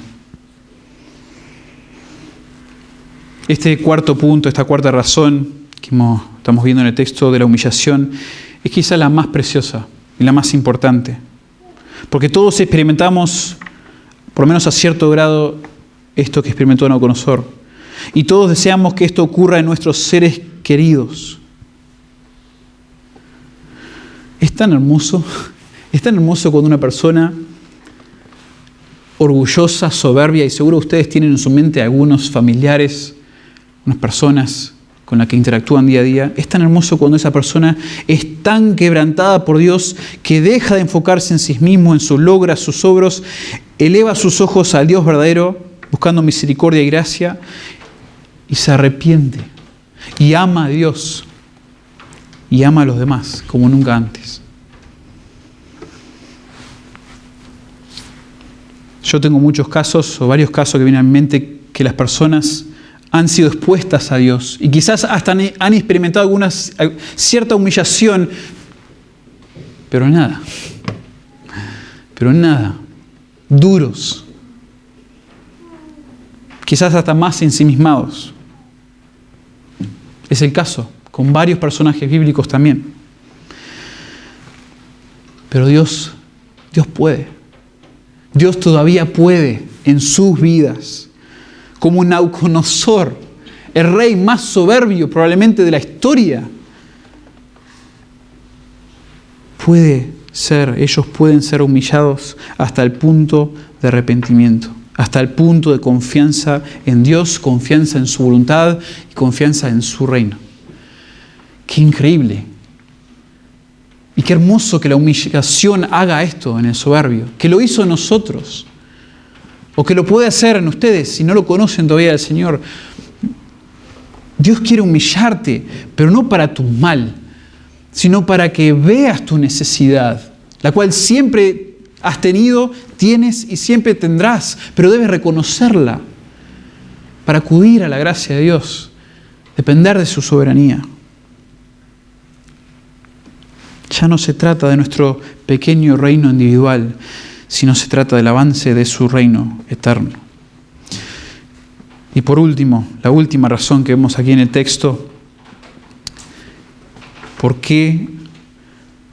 Este cuarto punto, esta cuarta razón que estamos viendo en el texto de la humillación, es quizá la más preciosa y la más importante. Porque todos experimentamos, por lo menos a cierto grado, esto que experimentó Nabucodonosor. Y todos deseamos que esto ocurra en nuestros seres queridos. Es tan hermoso cuando una persona orgullosa, soberbia, y seguro ustedes tienen en su mente algunos familiares, unas personas con las que interactúan día a día. Es tan hermoso cuando esa persona es tan quebrantada por Dios que deja de enfocarse en sí mismo, en sus logros, sus obras, eleva sus ojos al Dios verdadero, buscando misericordia y gracia, y se arrepiente, y ama a Dios, y ama a los demás como nunca antes. Yo tengo muchos casos, o varios casos que vienen a mi mente, que las personas han sido expuestas a Dios y quizás hasta han experimentado cierta humillación, pero nada, duros, quizás hasta más ensimismados. Es el caso con varios personajes bíblicos también. Pero Dios puede. Dios todavía puede en sus vidas. Como Nabucodonosor, el rey más soberbio probablemente de la historia, ellos pueden ser humillados hasta el punto de arrepentimiento, hasta el punto de confianza en Dios, confianza en su voluntad y confianza en su reino. ¡Qué increíble! Y qué hermoso que la humillación haga esto en el soberbio, que lo hizo en nosotros, o que lo puede hacer en ustedes si no lo conocen todavía al Señor. Dios quiere humillarte, pero no para tu mal, sino para que veas tu necesidad, la cual siempre has tenido, tienes y siempre tendrás, pero debes reconocerla para acudir a la gracia de Dios, depender de su soberanía. Ya no se trata de nuestro pequeño reino individual, sino se trata del avance de su reino eterno. Y por último, la última razón que vemos aquí en el texto, ¿por qué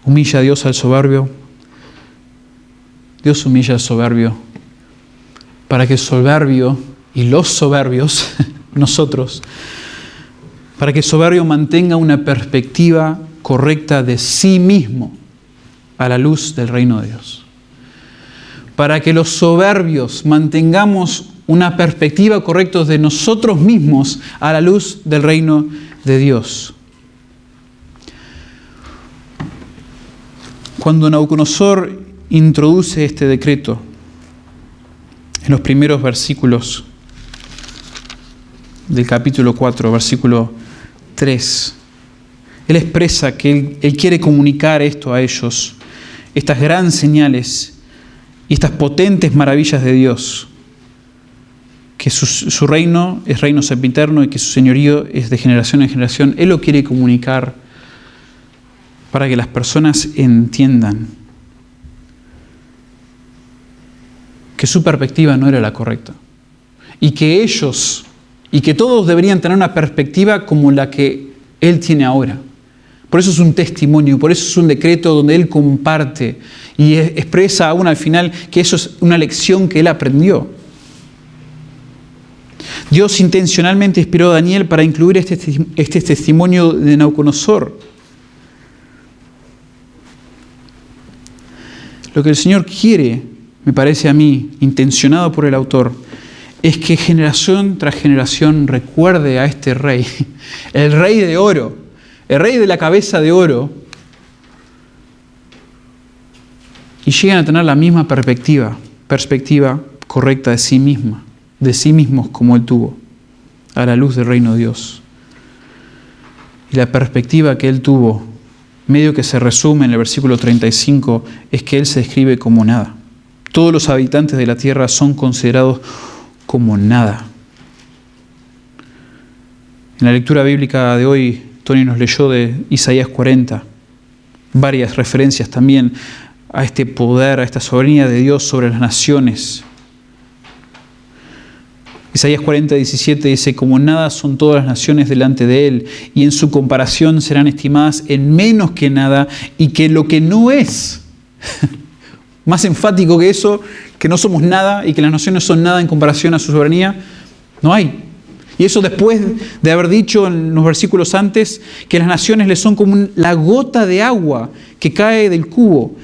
humilla a Dios al soberbio? Dios humilla al soberbio para que el soberbio y los soberbios, nosotros, para que el soberbio mantenga una perspectiva correcta de sí mismo a la luz del reino de Dios. Para que los soberbios mantengamos una perspectiva correcta de nosotros mismos a la luz del reino de Dios. Cuando Nabucodonosor introduce este decreto en los primeros versículos del capítulo 4, versículo 3. Él expresa que Él quiere comunicar esto a ellos, estas grandes señales y estas potentes maravillas de Dios, que su reino es reino sempiterno y que su señorío es de generación en generación. Él lo quiere comunicar para que las personas entiendan que su perspectiva no era la correcta y que ellos y que todos deberían tener una perspectiva como la que Él tiene ahora. Por eso es un testimonio, por eso es un decreto donde Él comparte y expresa aún al final que eso es una lección que Él aprendió. Dios intencionalmente inspiró a Daniel para incluir este testimonio de Nabucodonosor. Lo que el Señor quiere, me parece a mí, intencionado por el autor, es que generación tras generación recuerde a este rey, el rey de oro, el rey de la cabeza de oro, y lleguen a tener la misma perspectiva correcta de sí mismos como él tuvo, a la luz del reino de Dios. Y la perspectiva que él tuvo, medio que se resume en el versículo 35, es que él se describe como nada. Todos los habitantes de la tierra son considerados como nada. En la lectura bíblica de hoy, Tony nos leyó de Isaías 40, varias referencias también a este poder, a esta soberanía de Dios sobre las naciones. Isaías 40, 17 dice: como nada son todas las naciones delante de Él, y en su comparación serán estimadas en menos que nada, y que lo que no es, más enfático que eso, que no somos nada y que las naciones son nada en comparación a su soberanía, no hay. Y eso después de haber dicho en los versículos antes que las naciones le son como la gota de agua que cae del cubo,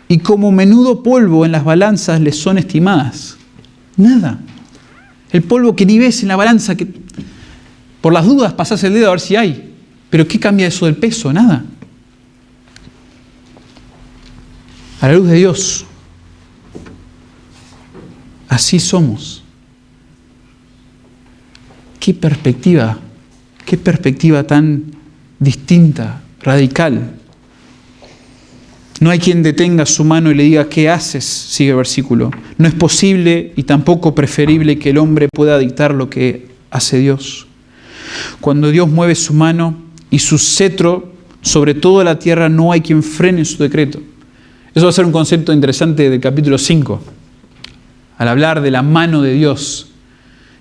y como menudo polvo en las balanzas les son estimadas. Nada. El polvo que ni ves en la balanza, que por las dudas pasás el dedo a ver si hay. Pero ¿qué cambia eso del peso? Nada. A la luz de Dios, así somos. Qué perspectiva tan distinta, radical. No hay quien detenga su mano y le diga: ¿qué haces? Sigue el versículo. No es posible y tampoco preferible que el hombre pueda dictar lo que hace Dios. Cuando Dios mueve su mano y su cetro sobre toda la tierra, no hay quien frene su decreto. Eso va a ser un concepto interesante del capítulo 5. Al hablar de la mano de Dios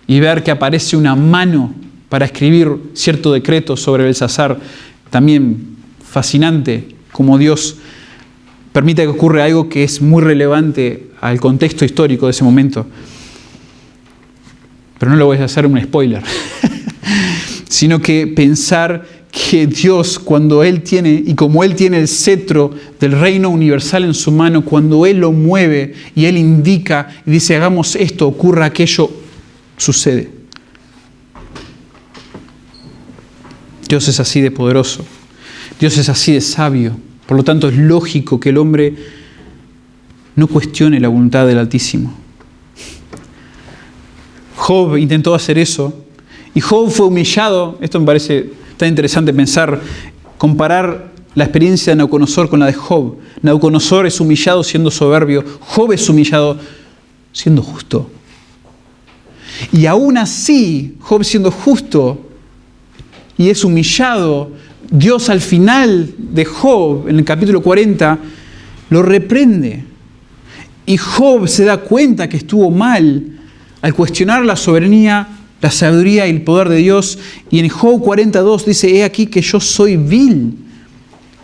y ver que aparece una mano para escribir cierto decreto sobre Belsasar, también fascinante como Dios permite que ocurra algo que es muy relevante al contexto histórico de ese momento. Pero no le voy a hacer un spoiler, sino que pensar que Dios, cuando Él tiene, y como Él tiene el cetro del reino universal en su mano, cuando Él lo mueve y Él indica y dice: hagamos esto, ocurra aquello, sucede. Dios es así de poderoso. Dios es así de sabio. Por lo tanto, es lógico que el hombre no cuestione la voluntad del Altísimo. Job intentó hacer eso y Job fue humillado. Esto me parece tan interesante pensar, comparar la experiencia de Nabucodonosor con la de Job. Nabucodonosor es humillado siendo soberbio, Job es humillado siendo justo. Y aún así, Job siendo justo y es humillado, Dios al final de Job, en el capítulo 40, lo reprende. Y Job se da cuenta que estuvo mal al cuestionar la soberanía, la sabiduría y el poder de Dios. Y en Job 42 dice: he aquí que yo soy vil.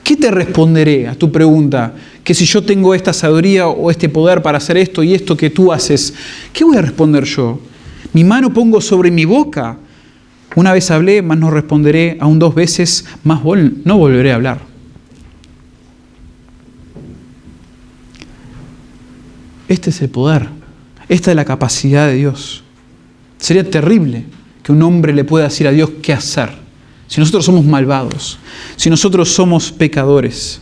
¿Qué te responderé a tu pregunta? Que si yo tengo esta sabiduría o este poder para hacer esto y esto que tú haces, ¿qué voy a responder yo? Mi mano pongo sobre mi boca. Una vez hablé, mas no responderé, aún 2 veces, más no volveré a hablar. Este es el poder, esta es la capacidad de Dios. Sería terrible que un hombre le pueda decir a Dios qué hacer. Si nosotros somos malvados, si nosotros somos pecadores,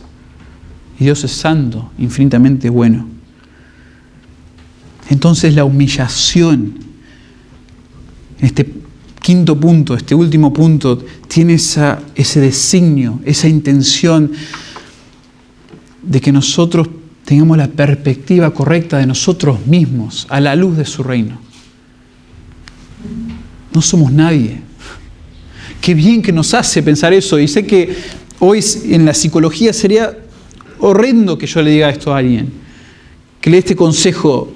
Y Dios es santo, infinitamente bueno. Entonces la humillación, este quinto punto, este último punto, tiene ese designio, esa intención de que nosotros tengamos la perspectiva correcta de nosotros mismos a la luz de su reino. No somos nadie. Qué bien que nos hace pensar eso. Y sé que hoy en la psicología sería horrendo que yo le diga esto a alguien, que le dé este consejo.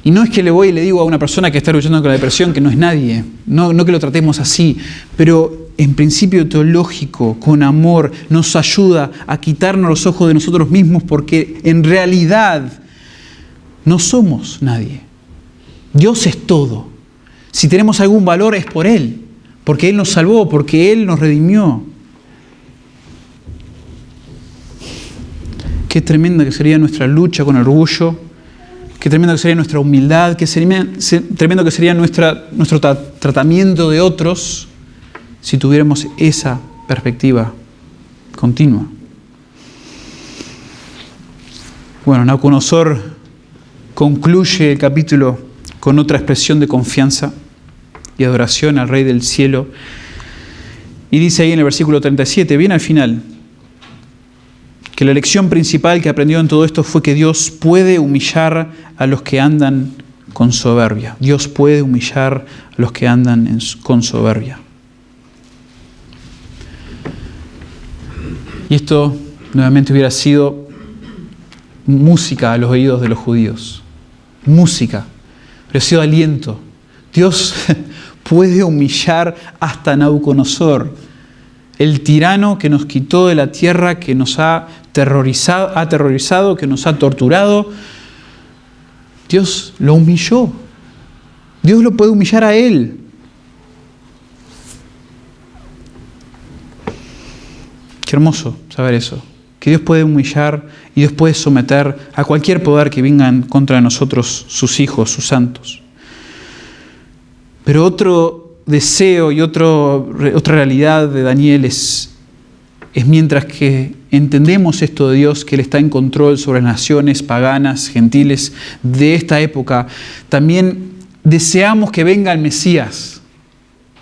Y no es que le voy y le digo a una persona que está luchando con la depresión que no es nadie, no que lo tratemos así, pero en principio teológico, con amor, nos ayuda a quitarnos los ojos de nosotros mismos, porque en realidad no somos nadie. Dios es todo. Si tenemos algún valor es por Él, porque Él nos salvó, porque Él nos redimió. Qué tremenda que sería nuestra lucha con el orgullo. Qué tremendo que sería nuestra humildad, qué tremendo que sería nuestro tratamiento de otros si tuviéramos esa perspectiva continua. Bueno, Nabucodonosor concluye el capítulo con otra expresión de confianza y adoración al Rey del cielo. Y dice ahí en el versículo 37, bien al final, que la lección principal que aprendió en todo esto fue que Dios puede humillar a los que andan con soberbia. Dios puede humillar a los que andan con soberbia. Y esto nuevamente hubiera sido música a los oídos de los judíos. Música. Hubiera sido aliento. Dios puede humillar hasta Nabucodonosor, el tirano que nos quitó de la tierra, que nos ha aterrorizado, que nos ha torturado. Dios lo humilló. Dios lo puede humillar a Él. Qué hermoso saber eso. Que Dios puede humillar y Dios puede someter a cualquier poder que venga en contra de nosotros, sus hijos, sus santos. Pero otro deseo y otra realidad de Daniel es mientras que entendemos esto de Dios, que Él está en control sobre las naciones paganas, gentiles de esta época, también deseamos que venga el Mesías.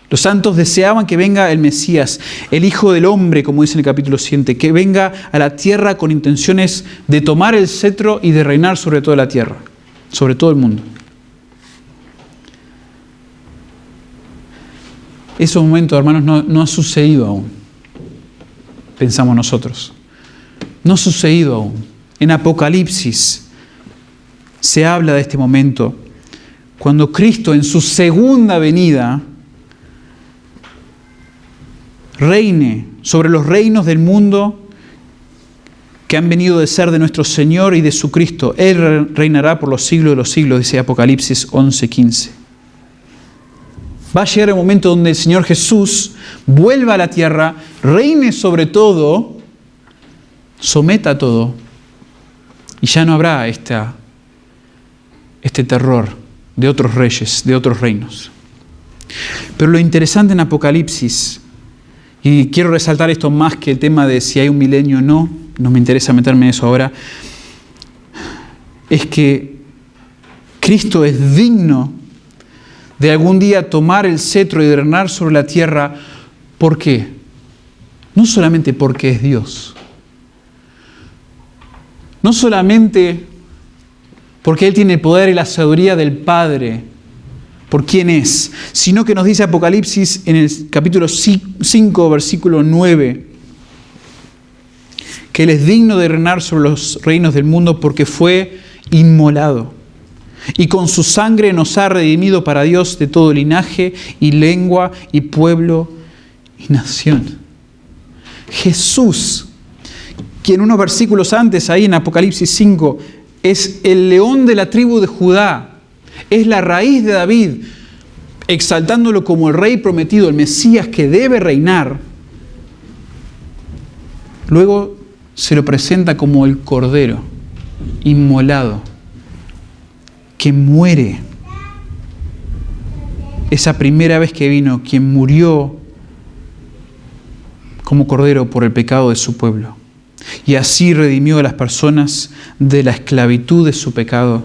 Los santos deseaban que venga el Mesías, el Hijo del Hombre, como dice en el capítulo 7, que venga a la tierra con intenciones de tomar el cetro y de reinar sobre toda la tierra, sobre todo el mundo. Ese momento, hermanos, no ha sucedido aún, pensamos nosotros. No ha sucedido aún. En Apocalipsis se habla de este momento, cuando Cristo en su segunda venida reine sobre los reinos del mundo que han venido de ser de nuestro Señor y de su Cristo. Él reinará por los siglos de los siglos, dice Apocalipsis 11:15. Va a llegar el momento donde el Señor Jesús vuelva a la tierra, reine sobre todo, someta todo, y ya no habrá este terror de otros reyes, de otros reinos. Pero lo interesante en Apocalipsis, y quiero resaltar esto más que el tema de si hay un milenio o no me interesa meterme en eso ahora, es que Cristo es digno de algún día tomar el cetro y reinar sobre la tierra. ¿Por qué? No solamente porque es Dios. No solamente porque Él tiene el poder y la sabiduría del Padre, por quién es, sino que nos dice Apocalipsis en el capítulo 5, versículo 9, que Él es digno de reinar sobre los reinos del mundo porque fue inmolado. Y con su sangre nos ha redimido para Dios de todo linaje y lengua y pueblo y nación. Jesús, quien unos versículos antes, ahí en Apocalipsis 5, es el león de la tribu de Judá, es la raíz de David, exaltándolo como el rey prometido, el Mesías que debe reinar. Luego se lo presenta como el Cordero inmolado, que muere. Esa primera vez que vino, quien murió como Cordero por el pecado de su pueblo. y así redimió a las personas de la esclavitud de su pecado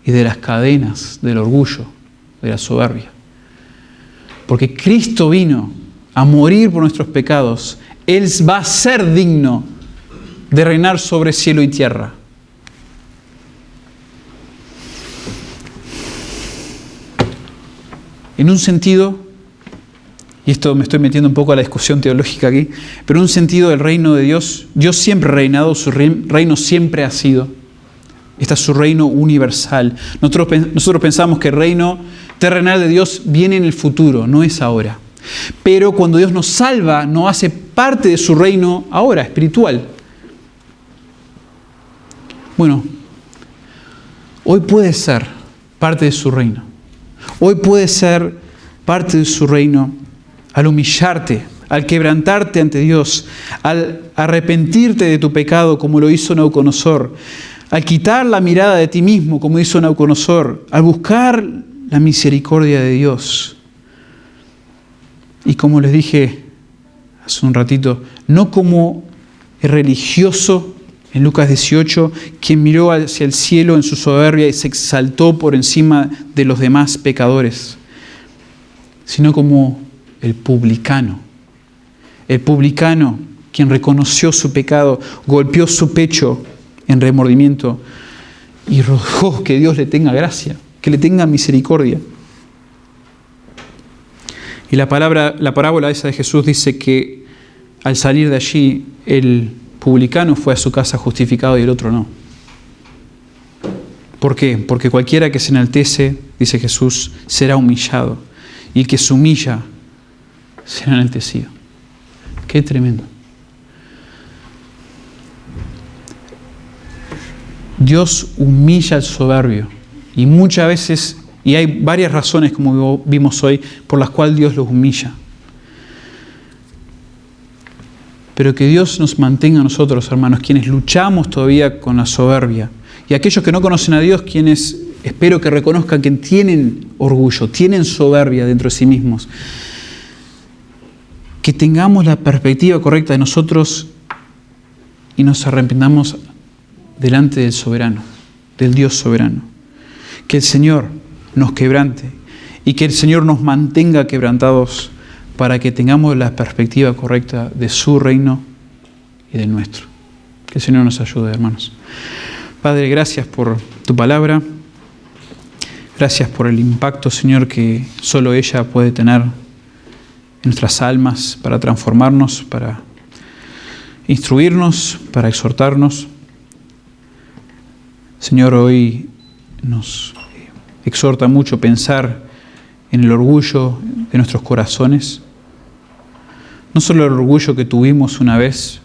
y de las cadenas del orgullo, de la soberbia. Porque Cristo vino a morir por nuestros pecados, Él va a ser digno de reinar sobre cielo y tierra. En un sentido, y esto me estoy metiendo un poco a la discusión teológica aquí, pero en un sentido del reino de Dios, Dios siempre ha reinado, su reino siempre ha sido. Este es su reino universal. Nosotros pensamos que el reino terrenal de Dios viene en el futuro, no es ahora. Pero cuando Dios nos salva, nos hace parte de su reino ahora, espiritual. Bueno, hoy puedes ser parte de su reino. Hoy puedes ser parte de su reino al humillarte, al quebrantarte ante Dios, al arrepentirte de tu pecado como lo hizo Nabucodonosor, al quitar la mirada de ti mismo como hizo Nabucodonosor, al buscar la misericordia de Dios. Y como les dije hace un ratito, no como el religioso en Lucas 18, quien miró hacia el cielo en su soberbia y se exaltó por encima de los demás pecadores, sino como el publicano quien reconoció su pecado, golpeó su pecho en remordimiento y rogó que Dios le tenga gracia, que le tenga misericordia. Y la parábola esa de Jesús dice que al salir de allí, el publicano fue a su casa justificado y el otro no. ¿Por qué? Porque cualquiera que se enaltece, dice Jesús, será humillado. Y el que se humilla será enaltecido. Qué tremendo. Dios humilla al soberbio. Y muchas veces, y hay varias razones, como vimos hoy, por las cuales Dios los humilla. Pero que Dios nos mantenga a nosotros, hermanos, quienes luchamos todavía con la soberbia. Y aquellos que no conocen a Dios, quienes espero que reconozcan que tienen orgullo, tienen soberbia dentro de sí mismos. Que tengamos la perspectiva correcta de nosotros y nos arrepentamos delante del soberano, del Dios soberano. Que el Señor nos quebrante y que el Señor nos mantenga quebrantados para que tengamos la perspectiva correcta de su reino y del nuestro. Que el Señor nos ayude, hermanos. Padre, gracias por tu palabra. Gracias por el impacto, Señor, que solo ella puede tener en nuestras almas para transformarnos, para instruirnos, para exhortarnos. Señor, hoy nos exhorta mucho pensar en el orgullo de nuestros corazones. No solo el orgullo que tuvimos una vez,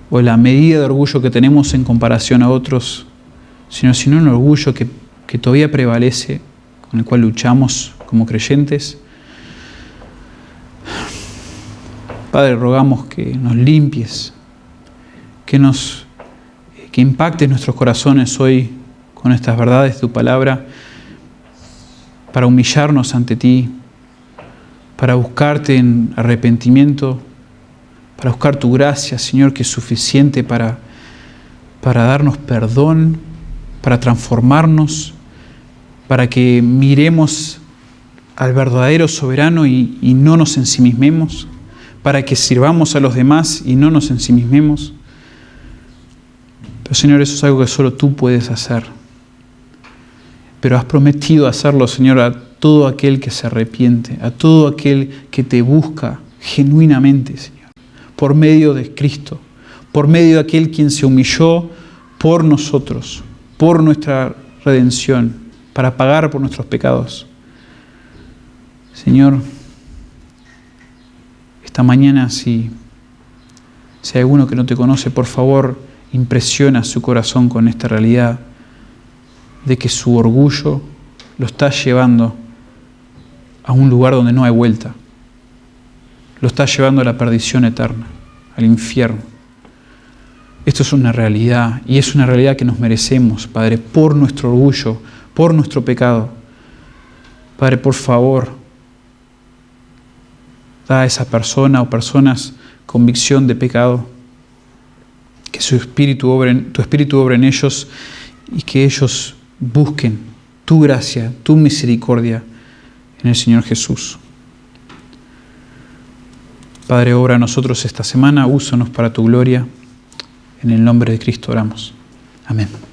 o la medida de orgullo que tenemos en comparación a otros, sino un orgullo que todavía prevalece, con el cual luchamos como creyentes. Padre, rogamos que nos limpies, que impactes nuestros corazones hoy con estas verdades de tu palabra, para humillarnos ante ti, para buscarte en arrepentimiento, para buscar tu gracia, Señor, que es suficiente para darnos perdón, para transformarnos, para que miremos al verdadero soberano y no nos ensimismemos, para que sirvamos a los demás y no nos ensimismemos. Pero, Señor, eso es algo que solo tú puedes hacer. Pero has prometido hacerlo, Señor, a todo aquel que se arrepiente, a todo aquel que te busca genuinamente, Señor, por medio de Cristo, por medio de aquel quien se humilló por nosotros, por nuestra redención, para pagar por nuestros pecados. Señor, esta mañana, si hay alguno que no te conoce, por favor, impresiona su corazón con esta realidad de que su orgullo lo está llevando a un lugar donde no hay vuelta. Lo está llevando a la perdición eterna, al infierno. Esto es una realidad, y es una realidad que nos merecemos, Padre, por nuestro orgullo, por nuestro pecado. Padre, por favor, da a esa persona o personas convicción de pecado, Que tu Espíritu obre en ellos y que ellos busquen tu gracia, tu misericordia en el Señor Jesús. Padre, obra a nosotros esta semana, úsanos para tu gloria. En el nombre de Cristo oramos. Amén.